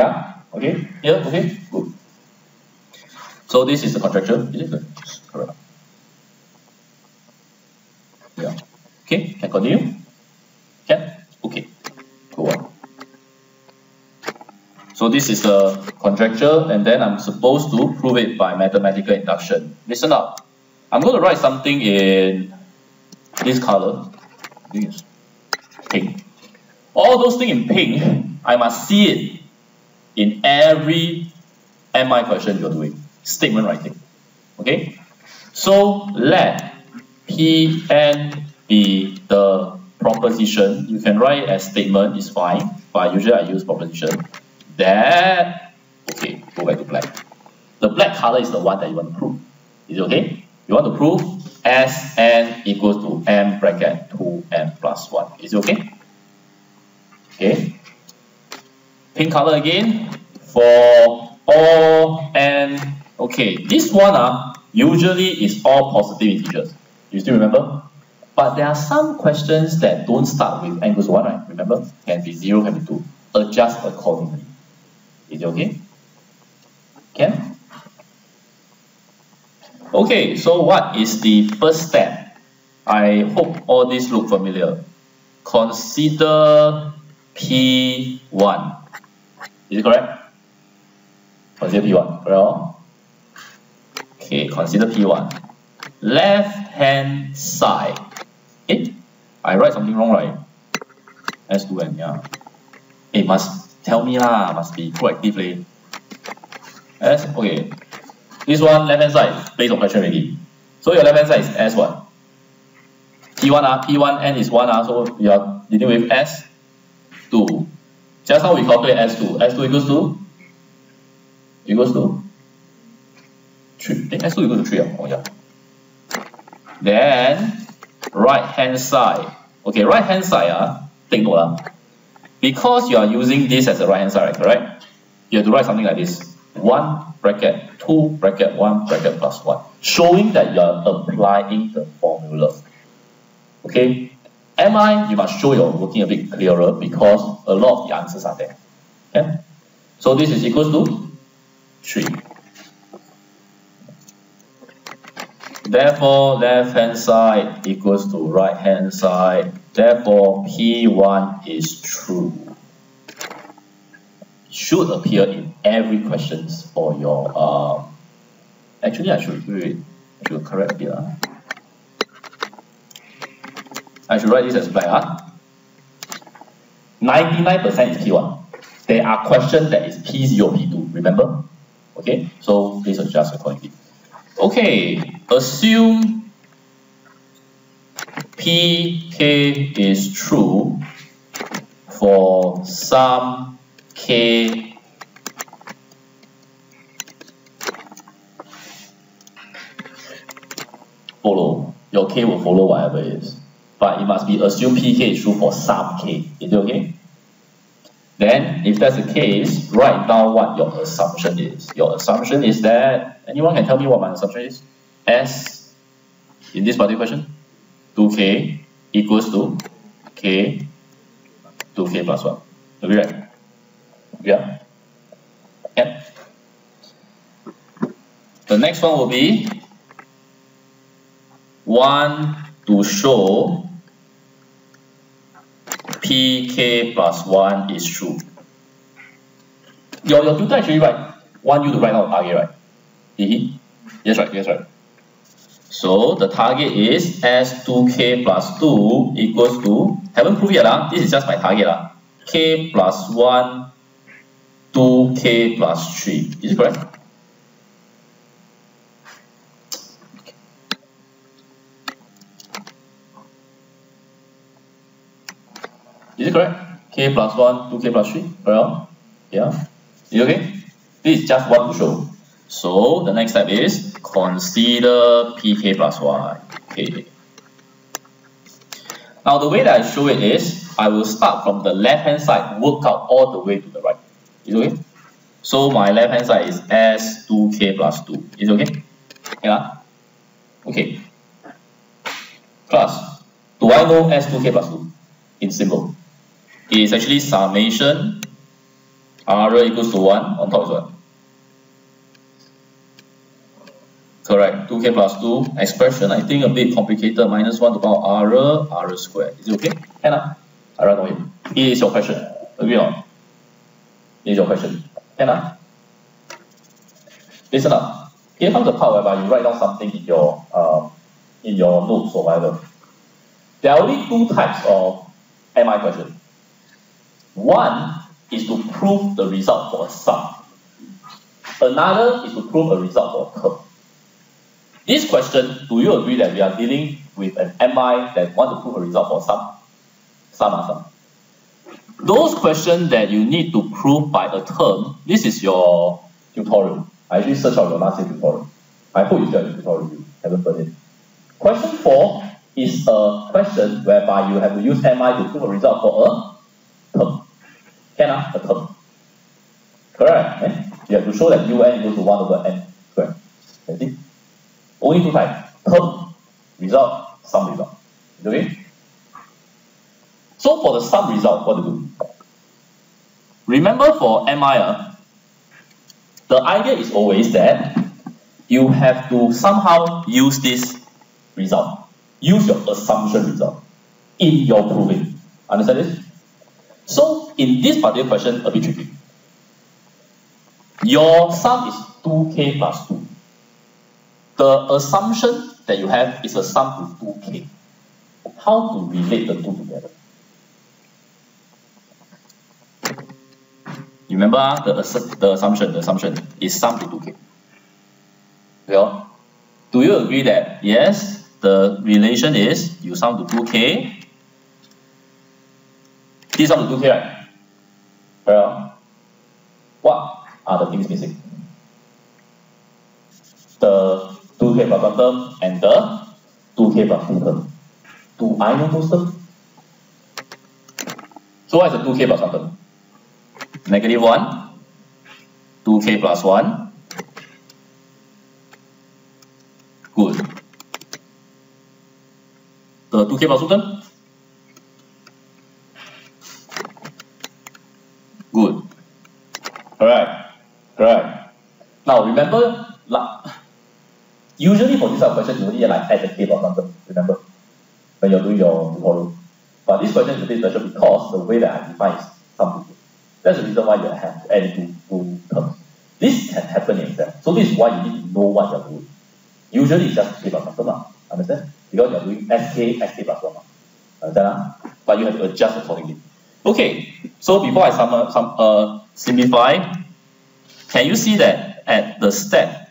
okay, yeah, okay, good. So this is the conjecture, is it good? Correct. Yeah. Okay, can continue? Can? Okay, go on. So this is the conjecture, and then I'm supposed to prove it by mathematical induction. Listen up. I'm going to write something in this color. This pink. All those things in pink, I must see it in every MI question you're doing. Statement writing. Okay? So let Pn be the proposition. You can write it as statement, it's fine, but usually I use proposition. That, okay, go back to black. The black color is the one that you want to prove. Is it okay? You want to prove Sn equals to m bracket 2n plus 1. Is it okay? Okay. Pink color again. For all n. Okay, this one usually is all positive integers. You still remember? But there are some questions that don't start with n equals to 1, right? Remember? Can be 0, can be 2. Adjust accordingly. Is it okay? Can? Okay, so what is the first step? I hope all this look familiar. Consider P1. Is it correct? Consider P1, correct? Okay, consider P1. Left hand side. I write something wrong, right? S2n, yeah. Must tell me lah, must be proactive. Okay. This one, left hand side, based on question already. So your left hand side is S what? P1, P1n is 1, so you are dealing with S2. Just now we calculate S2. S2 equals to? Equals to? 3. S2 equals to 3. Oh yeah. Then, right hand side. Okay, right hand side, take note. Because you are using this as a right hand side, correct? You have to write something like this. 1 bracket 2 bracket 1 bracket plus 1. Showing that you are applying the formula. Okay? MI, you must show you're working a bit clearer because a lot of the answers are there. Okay? So this is equals to 3. Therefore, left hand side equals to right hand side. Therefore, P1 is true. Should appear in every questions for your actually I should correct a bit. I should write this as black. 99% is P1. There are questions that is P0, P2, remember? Okay, so please adjust accordingly. Okay, assume Pk is true for some K follow. Your K will follow whatever it is. But it must be assume Pk is true for some K. Is it okay? Then, if that's the case, write down what your assumption is. Your assumption is that, anyone can tell me what my assumption is? S, in this particular question, 2k equals to k, 2k plus 1. Agree, right? Yeah. Yeah. The next one will be 1 to show Pk plus 1 is true. Your tutor actually want you to write down the target, right? Yes, right, yes, right. So the target is S2k plus 2 equals to, haven't proved yet, this is just my target. K plus 1, 2k plus 3. Is it correct? Is it correct? K plus 1, 2k plus 3, correct? Yeah. Is it okay? This is just one to show. So the next step is consider pk plus y. Okay. Now the way that I show it is, I will start from the left hand side, work out all the way to the right. Is it okay? So my left hand side is s2k plus 2. Is it okay? Yeah. Okay. Class, do I know s2k plus 2? It's simple. It is actually summation r equals to 1 on top is what? Correct. 2k plus 2 expression, I think a bit complicated. Minus 1 to the power r squared. Is it okay? Can I? I run away. It is your question. Agree or not? It is your question. Can I? Listen up. Here comes the part whereby you write down something in your notes or whatever. There are only two types of MI question. One is to prove the result for a sum. Another is to prove a result for a term. This question, do you agree that we are dealing with an MI that want to prove a result for sum? Sum. Those questions that you need to prove by a term, this is your tutorial. I actually searched out your last year tutorial. I hope you still have the tutorial, you haven't burned it. Question 4 is a question whereby you have to use MI to prove a result for a term. Can I? A term. Correct? Eh? You have to show that UN equals to 1 over n squared. You see? Only two types. Term, result, sum result. Okay? So for the sum result, what to do? Remember for MI, the idea is always that you have to somehow use this result. Use your assumption result in your proving. Understand this? So in this particular question, a bit tricky. Your sum is 2k plus 2. The assumption that you have is a sum to 2k. How to relate the two together? You remember the assumption is sum to 2k. Well, do you agree that yes, the relation is you sum to 2k, this sum to 2k, right? Well, what are the things missing? The 2k plus 1 term and the 2k plus 2 term. Do I know those terms? So what is the 2k plus 1 term? Negative 1, 2k plus 1. Good. The 2k plus 2 term? Good. Correct. Now remember, usually for this type of question, you only like add the k plus 1 term, remember? When you're doing your tutorial. But this question is a bit special because the way that I define is sum to 2. That's the reason why you have to add two terms. This can happen in exam. So this is why you need to know what you're doing. Usually it's just k plus 1 term. Understand? Because you're doing sk plus 1. Understand? But you have to adjust accordingly. Okay, so before I simplify, can you see that at the step,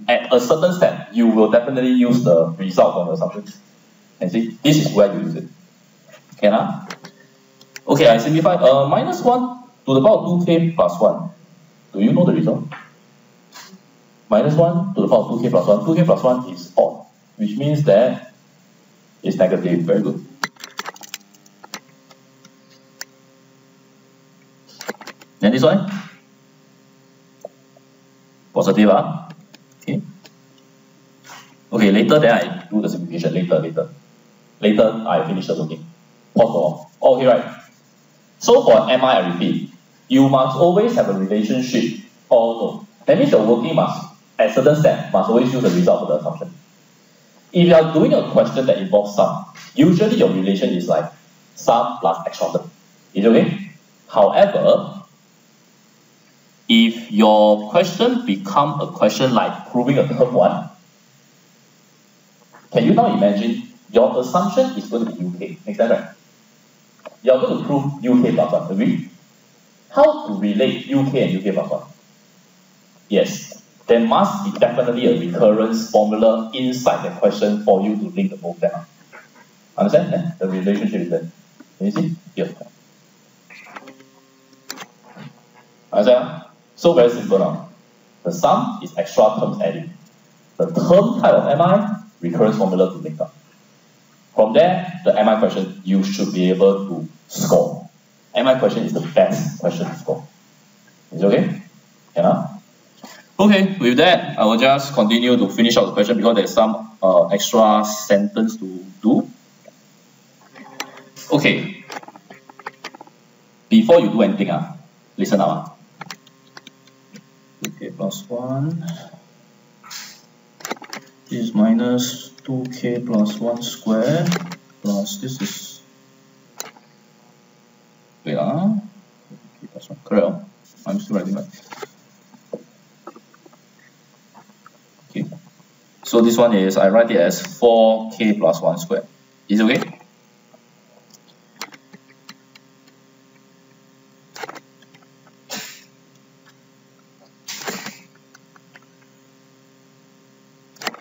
at a certain step, you will definitely use the result from the assumptions? And see, this is where you use it. Can I? Okay, I simplify. Minus 1 to the power of 2k plus 1. Do you know the result? Minus 1 to the power of 2k plus 1. 2k plus 1 is odd, which means that it's negative. Very good. Then this one? Positive, okay. Okay, later then I do the simplification. Later I finish the working. Pause for okay, right. So for MI, I repeat, you must always have a relationship. No. That means your working must, at certain step, must always use the result for the assumption. If you are doing a question that involves sum, usually your relation is like sum plus extra term. Is it okay? However, if your question become a question like proving a term 1, can you now imagine your assumption is going to be UK? Make sense, right? You are going to prove UK plus 1, agree? How to relate UK and UK plus 1? Yes, there must be definitely a recurrence formula inside the question for you to link the both of them. Understand? The relationship is there. Can you see? Here. Understand? So very simple now. The sum is extra terms adding. The term type of MI, recurrence formula to make up. From there, the MI question, you should be able to score. MI question is the best question to score. Is it okay? Yeah? Okay, with that, I will just continue to finish out the question because there's some extra sentence to do. Okay. Before you do anything, listen up. 2k plus 1 is minus 2k plus 1 square plus this is wait 2k plus 1 correct. I'm still writing right. Okay. So this one is I write it as 4k plus 1 square. Is it okay?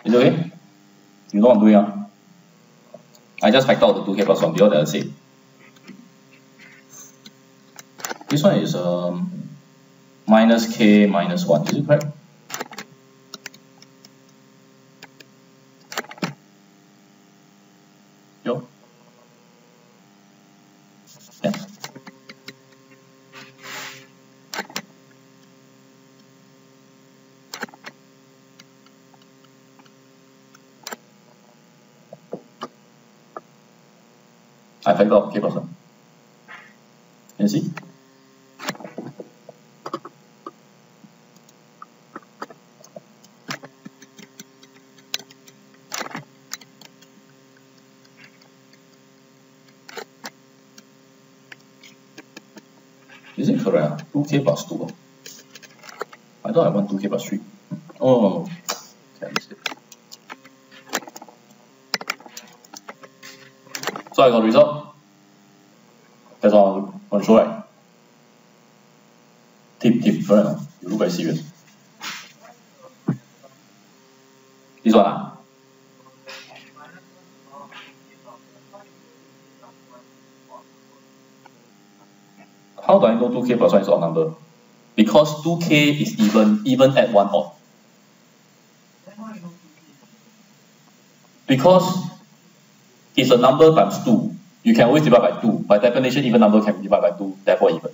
Is it okay? You know what I'm doing? I just factor out the 2k plus 1 because they're the same. This one is minus k minus 1. Is it correct? Yo. Yeah. I factor out k plus 1. Can you see? Is it correct? 2k plus 2. I thought I want 2k plus 3. Oh, okay, I missed it. So I got the result. That's all I want to show, right? Tip, correct? You look very serious. This one, How do I know 2k plus 1 is odd number? Because 2k is even at 1 odd. Because it's a number times 2. You can always divide by 2. By definition, even number can be divided by 2, therefore even.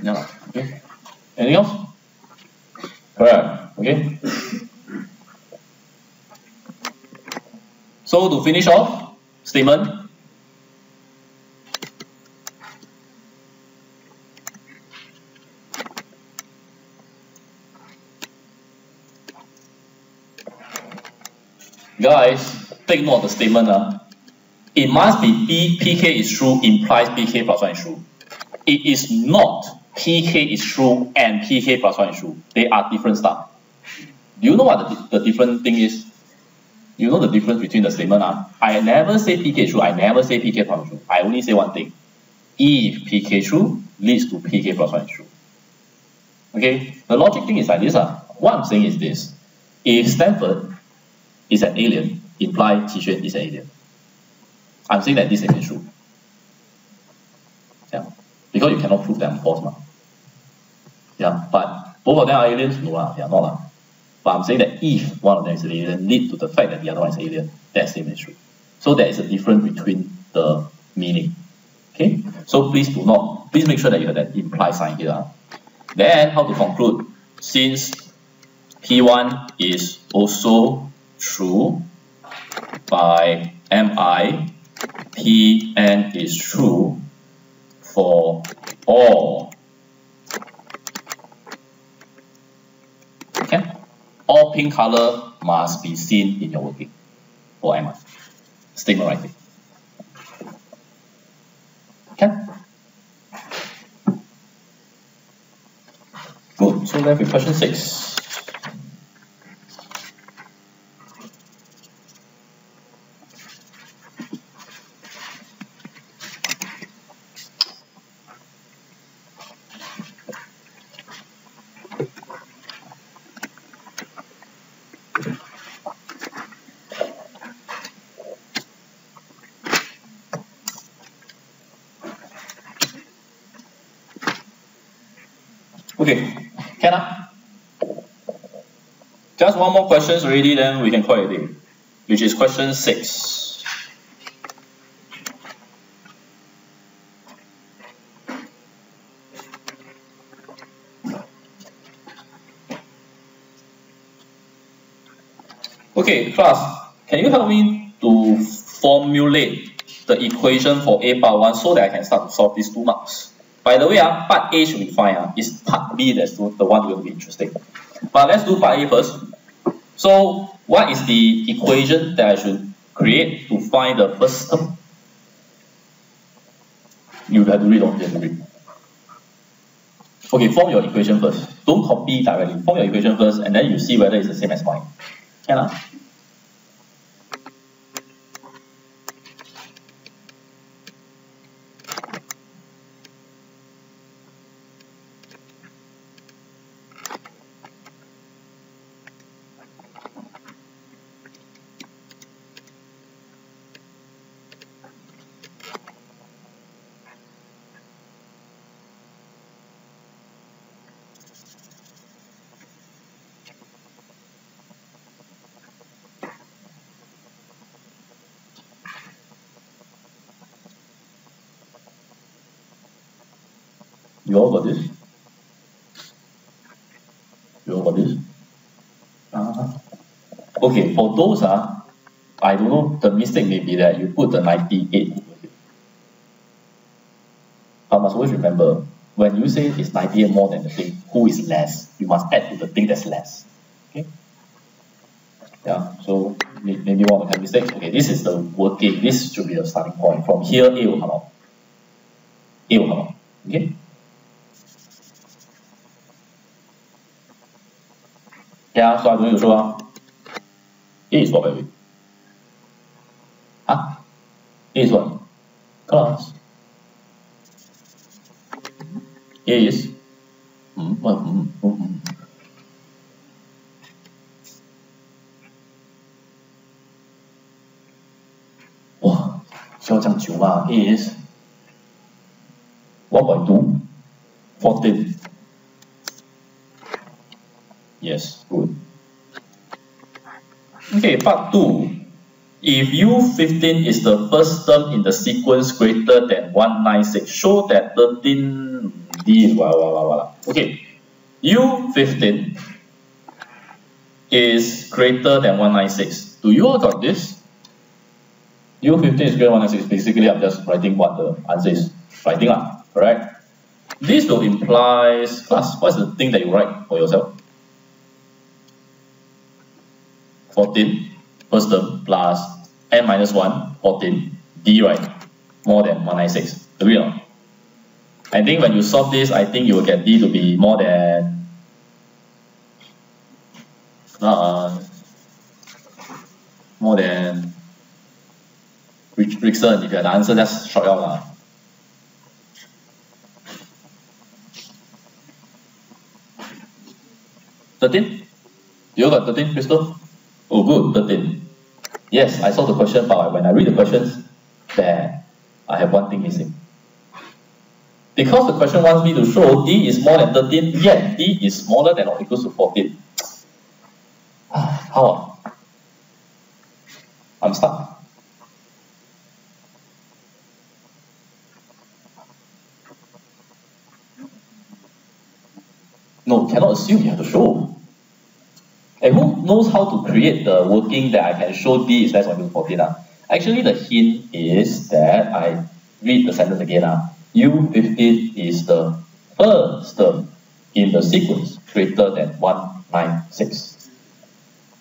Yeah, okay. Anything else? Correct, okay. So to finish off, statement. Guys, take note of the statement. It must be PK is true implies PK plus 1 is true. It is not PK is true and PK plus 1 is true. They are different stuff. Do you know what the different thing is? You know the difference between the statement? I never say PK is true. I never say PK plus 1 is true. I only say one thing. If PK true leads to PK plus 1 is true. Okay? The logic thing is like this. What I'm saying is this. If Stanford is an alien, imply Qixuan is an alien. I'm saying that this is true. Yeah. Because you cannot prove them false now. Yeah. But both of them are aliens? No, they are not. But I'm saying that if one of them is an alien, lead to the fact that the other one is an alien, that statement is true. So there is a difference between the meaning. Okay? So please make sure that you have that implied sign here. Then how to conclude? Since P1 is also true by MI, Pn is true for all. Okay? All pink color must be seen in your working for MI. Statement writing. Okay? Good. So left with question 6. Okay, can I? Just one more questions already, then we can call it a day, which is question 6. Okay, class, can you help me to formulate the equation for a power 1 so that I can start to solve these 2 marks? By the way, part A should be fine. It's part B that's the one going to be interesting. But let's do part A first. So, what is the equation that I should create to find the first term? You have to read on the Okay, form your equation first. Don't copy directly. Form your equation first, and then you see whether it's the same as mine. Can I? You all got this? You all got this? Okay, for those, I don't know, the mistake may be that you put the 98 over here. I must always remember, when you say it's 98 more than the thing, who is less, you must add to the thing that's less. Okay? Yeah, so maybe one of the mistakes. Okay, this is the working, this should be the starting point. From here, A will come out. A will come out. Okay? Yeah, so I don't need to show. A is what, by the way? Huh? A is what? Class. A is哇，需要这样久吗 ？A is 1.2 14. Yes, good. Okay, part 2. If U15 is the first term in the sequence greater than 196, show that 13D is Okay, U15 is greater than 196. Do you all got this? U15 is greater than 196. Basically, I'm just writing what the answer is. Writing lah, correct? This will imply, class, what's the thing that you write for yourself? 14, first term, plus n minus 1, 14, d, right? More than 196. Agree or not? I think when you solve this, I think you will get d to be more than Rickson. If you have the answer, just shout out lah. $13? You got 13, Crystal? Oh, good, 13. Yes, I saw the question, but when I read the questions, there, I have one thing missing. Because the question wants me to show d is more than 13, yet d is smaller than or equals to 14. How? I'm stuck. No, cannot assume, you have to show. And who knows how to create the working that I can show d is less than or equal to 14? Actually, the hint is that I read the sentence again. U15 is the first term in the sequence greater than 196.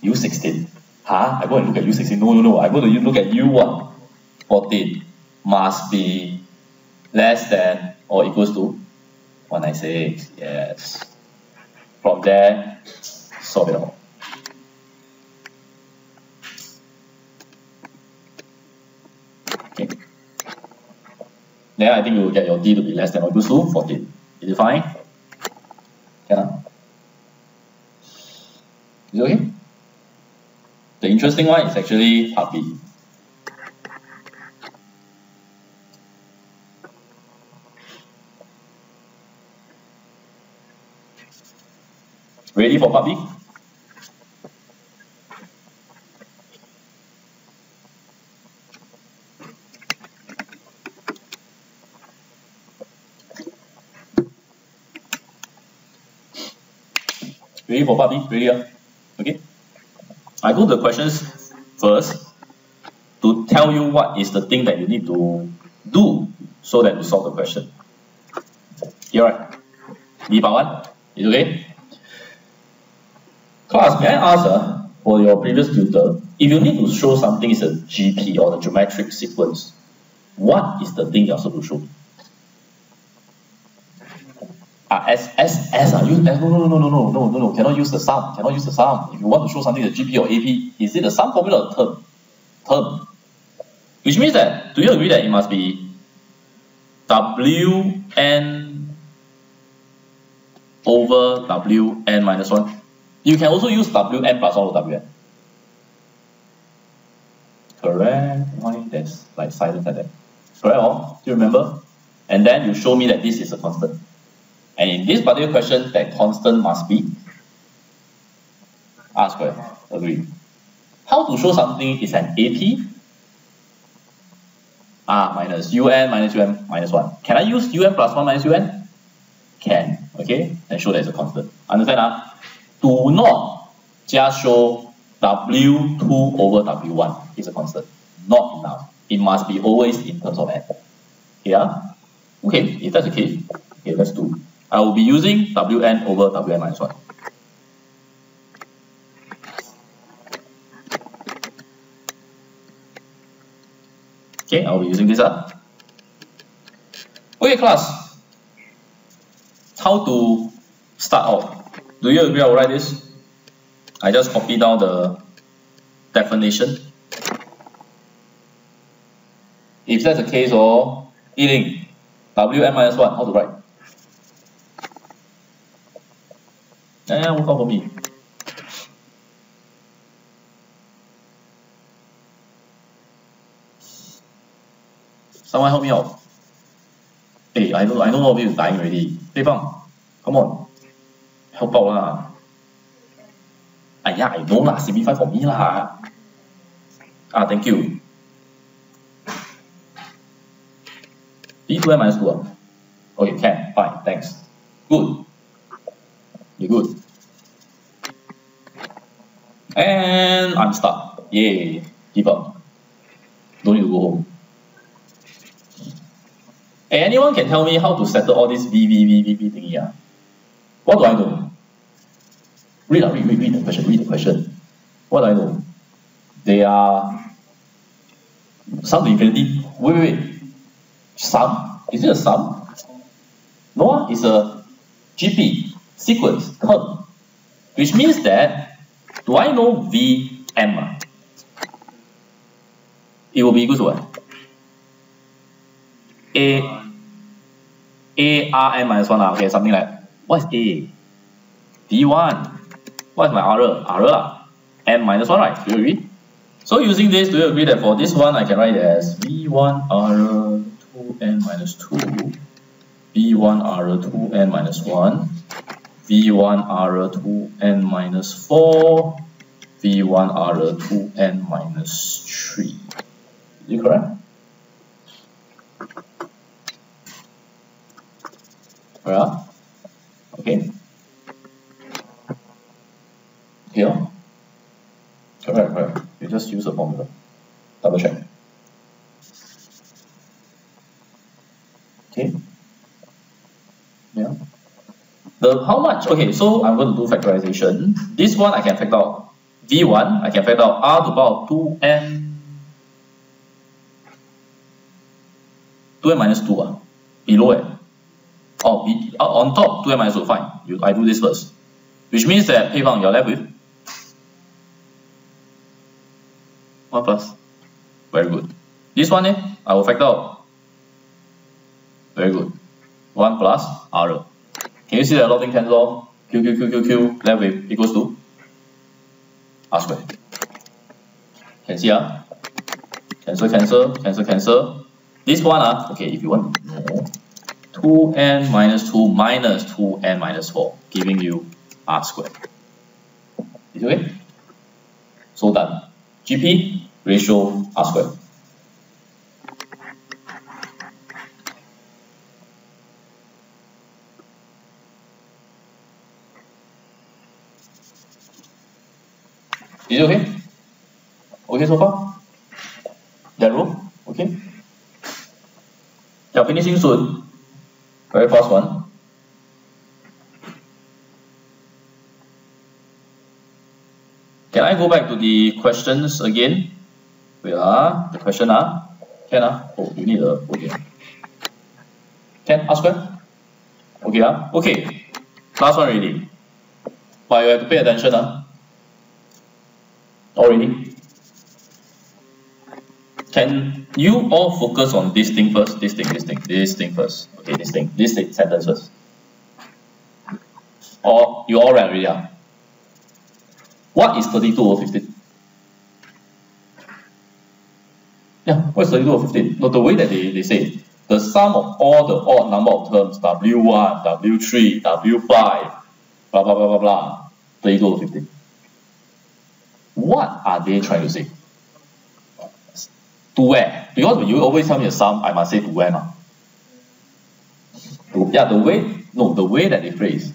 U16. I'm going to look at U16. No. I'm going to look at U1. 14 must be less than or equals to 196. Yes. From there, solve it all. Okay. Then I think you will get your d to be less than or equals to 14. Is it fine? Yeah. Is it okay? The interesting one is actually part B. Ready for part B? Ready for part B? Ready? Okay. I go to the questions first to tell you what is the thing that you need to do so that you solve the question. You alright? B part 1? Is okay? Class, may I ask for your previous tutor, if you need to show something is a GP or the geometric sequence, what is the thing you're supposed to show? No, cannot use the sum, If you want to show something as GP or AP, is it the sum formula or term? Term. Which means that, do you agree that it must be Wn over Wn minus 1? You can also use Wn plus 1 over Wn. Correct. Why there's like silence like that? Correct all? Do you remember? And then you show me that this is a constant. And in this particular question, that constant must be R squared. Agree. How to show something is an AP? R minus UN minus UN minus 1. Can I use UN plus 1 minus UN? Can. Okay? Then show that it's a constant. Understand? Do not just show W2 over W1 is a constant. Not enough. It must be always in terms of n. Yeah? Okay, if that's the case, okay, let's do. I will be using Wn over Wn minus 1. Okay, I will be using this up. Okay, class. How to start off? Do you agree I will write this? I just copy down the definition. If that's the case, Wan minus 1, how to write? Yeah, work out for me. Someone help me out. Hey, I know all of you is dying already. Hey, Bang, come on. Help out lah. I know lah, simplify for me lah. Thank you. B2n minus 2. Okay, can. Fine, thanks. Good. You're good. And I'm stuck. Yay. Give up. Don't need to go home. Hey, anyone can tell me how to settle all this V thingy? What do I know? Read the question. Read the question. What do I know? They are sum to infinity. Wait. Sum? Is it a sum? No, it's a GP sequence term, which means that, do I know Vm? It will be equal to what? Arm minus 1. Okay, something like, what is A? V1. What is my R? M minus 1, right? Do you agree? So using this, do you agree that for this one, I can write it as V1 R 2n minus 2, V1 R 2n minus 1, V1 R 2n minus 4, V1 R 2n minus 3. Is it correct? Yeah. Okay. Here. Correct. You just use the formula. Double check. Okay. Yeah. How much? Okay, so I'm going to do factorization. This one I can factor out V1, I can factor out R to the power of 2n minus 2 below it. On top 2n minus 2, fine. I do this first. Which means that Pei Fang, you're left with 1 plus. Very good. This one I will factor out. Very good. 1 plus R. Can you see that a lot of things cancel off? Q left with equals to R squared. Can see cancel. This one okay, if you want to know, 2n minus 2 minus 2n minus 4, giving you R squared. Is it okay? So done. GP ratio R squared. Is it okay? Okay so far? That row? Okay? Yeah, finishing soon. Very fast one. Can I go back to the questions again? Wait, the question Can Oh, you need a, okay. Can, R square? Okay, okay. Last one already. But you have to pay attention, already. Can you all focus on this thing first? This thing first. Okay, this sentence first. Or you all read already? What is 32 over 15? Yeah, what is 32 over 15? No, the way that they say, the sum of all the odd number of terms, W1, W3, W5, blah, blah, blah, blah, blah, 32 over 15. What are they trying to say? To where? Because when you always tell me a sum, I must say to where now. Yeah, the way that they phrase.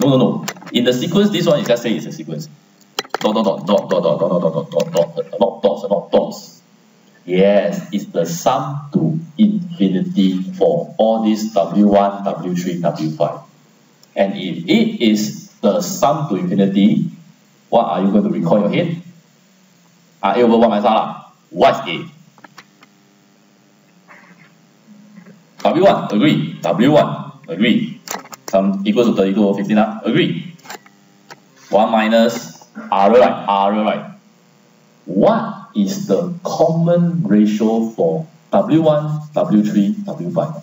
No. In the sequence, this one is just say it's a sequence. Dot. Yes, it's the sum to infinity for all these W1, W3, W5. And if it is the sum to infinity, what are you going to recall in your head? A over 1 minus R. What's A? W1, agree. W1, agree. Sum equals to 32 over 15, agree. 1 minus R, right? What is the common ratio for W1, W3, W5?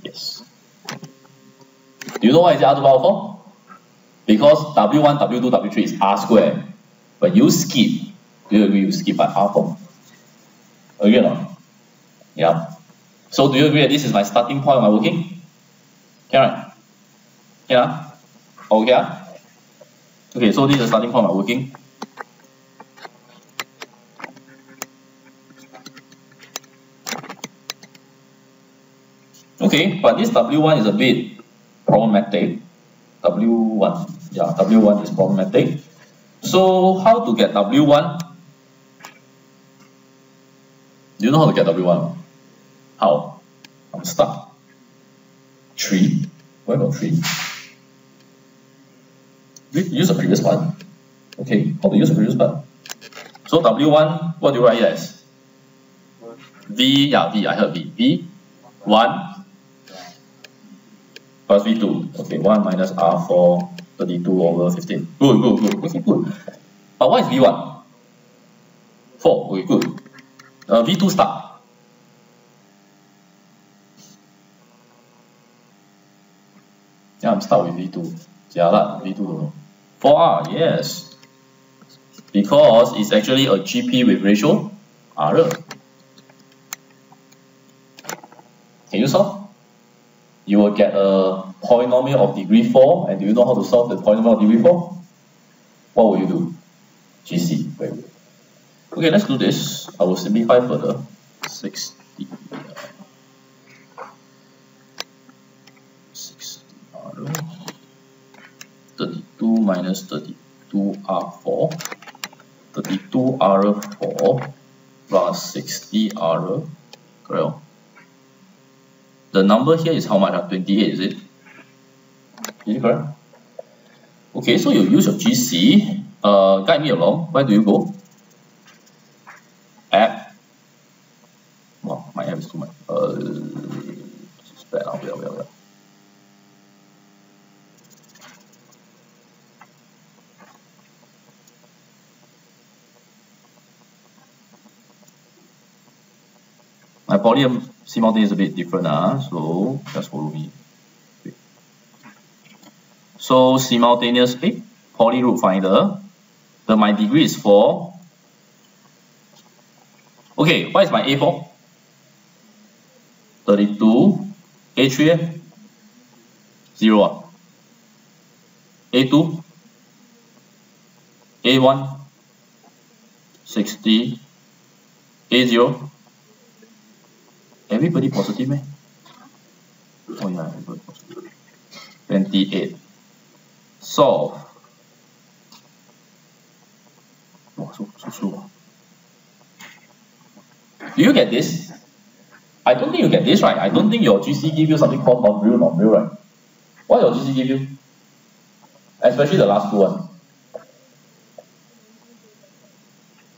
Yes. Do you know why is it R to the power 4? Because W1, W2, W3 is R squared. But you skip. Do you agree you skip by R4? Agree or not? Yeah. So do you agree that this is my starting point of my working? Can I? Yeah? Okay. Okay, so this is the starting point of my working. Okay, but this W1 is a bit problematic. W1 is problematic. So how to get W1? Do you know how to get W1? How? I'm stuck. 3? Why not 3? Use the previous one. Okay, how to use the previous one? So W1, what do you write as? V, I heard V. V1 plus V2. Okay, 1 minus R4, 32 over 15. Good. Okay, good. But what is V1? 4. Okay, good. V2 start. Yeah, I'm start with V2. Jialat, V2 don't know. 4R, yes. Because it's actually a GP with ratio R. Can you solve? You will get a polynomial of degree 4, and do you know how to solve the polynomial of degree 4? What will you do? GC. Very good. Okay, let's do this. I will simplify further. 60R. 32 minus 32R4. 32R4 plus 60R. Correct. The number here is how much? 28, is it? Is it correct? Okay, so you use your GC. Guide me along. Where do you go? App. Wow, my app is too much. It's bad now. Wait. My poly simultaneous is a bit different, so just follow me. Okay. So simultaneous poly root finder. My degree is 4. Okay, what is my A for? 32 A3, 0. A2, A1, 60, A0. Everybody positive, man? Oh yeah, everybody positive. 28. Solve. Oh, so slow. Do you get this? I don't think you get this, right? I don't think your GC give you something called non-real, right? What your GC give you? Especially the last two ones.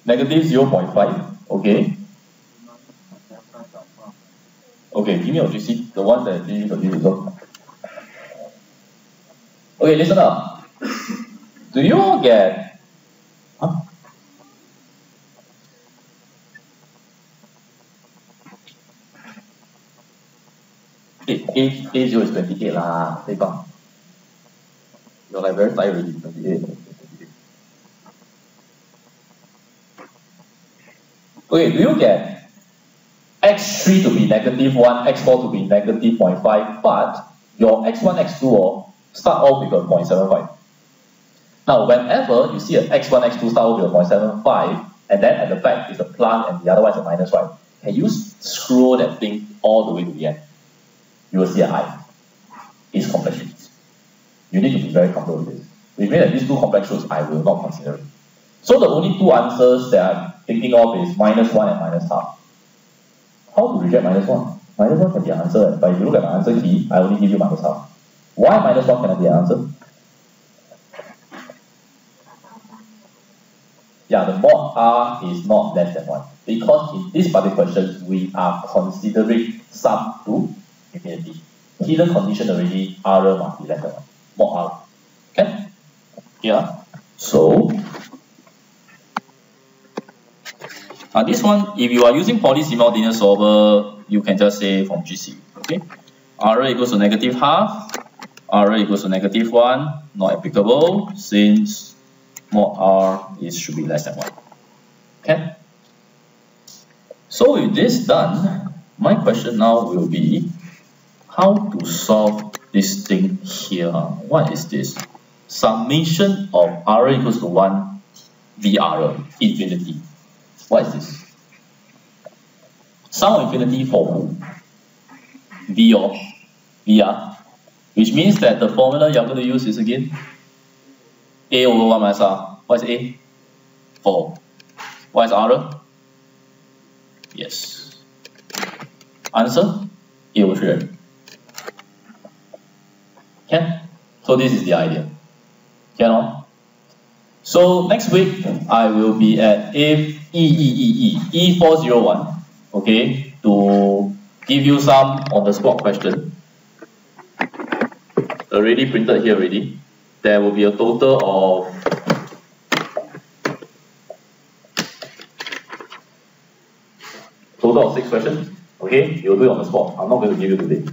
Negative 0.5, okay. Okay, give me your GC, the one that gives you the result. Okay, listen up. Do you all get, huh? A0 is 28 lah, you're like very tired already, 28. Okay, do you get x3 to be negative 1, x4 to be negative 0.5, but your x1, x2 start off with a 0.75. Now, whenever you see an x1, x2 start off with a 0.75, and then at the back is a plus and the other one is a minus, right? Can you scroll that thing all the way to the end? You will see an I. It's complex sheets. You need to be very comfortable with this. Which means that these two complex roots I will not consider it. So the only two answers that I'm thinking of is minus 1 and minus half. How to reject minus 1? Minus 1 can be an answer, but if you look at my answer key, I only give you minus half. Why minus 1 cannot be an answer? Yeah, the mod R is not less than 1. Because in this particular question, we are considering sum to infinity. Hidden condition already, R must be less than 1. Mod R. Okay? Yeah. So, this one, if you are using Pauli simultaneous solver, you can just say from GC. Okay? R equals to negative half. R equals to negative 1. Not applicable since mod R should be less than 1. Okay? So with this done, my question now will be how to solve this thing here. What is this? Summation of R equals to 1 VR, infinity. What is this? Sum of infinity for who? V or VR. Which means that the formula you're going to use is again A over 1 minus R. What is A? 4. What is R? Yes. Answer? A over 3, right? Okay? So this is the idea. Okay? So next week, I will be at E401, okay, to give you some on the spot question. Already printed here already. There will be a total of total of 6 questions. Okay, you'll do it on the spot. I'm not going to give you today.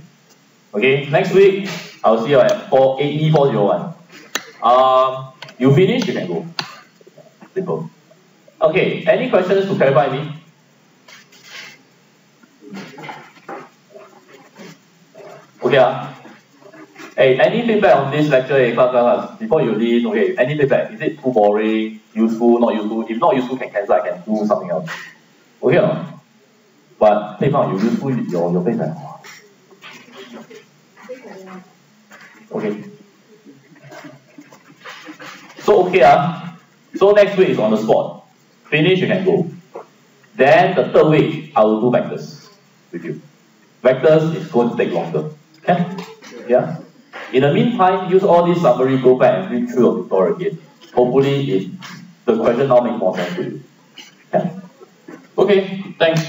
Okay, next week I'll see you at E401. You finish, you can go. Simple. Okay, any questions to clarify me? Okay. Hey, any feedback on this lecture? Hey, class, before you leave, okay, any feedback? Is it too boring, useful, not useful? If not useful, can cancel, I can do something else. Okay or not? But take out, you useful, your feedback. Okay. So okay, so next week is on the spot. Finish, you can go. Then the third week, I will do vectors with you. Vectors is going to take longer. Okay? Yeah? In the meantime, use all this summary, go back and read through your tutorial again. Hopefully, the question now makes more sense to you. Okay? Okay, thanks.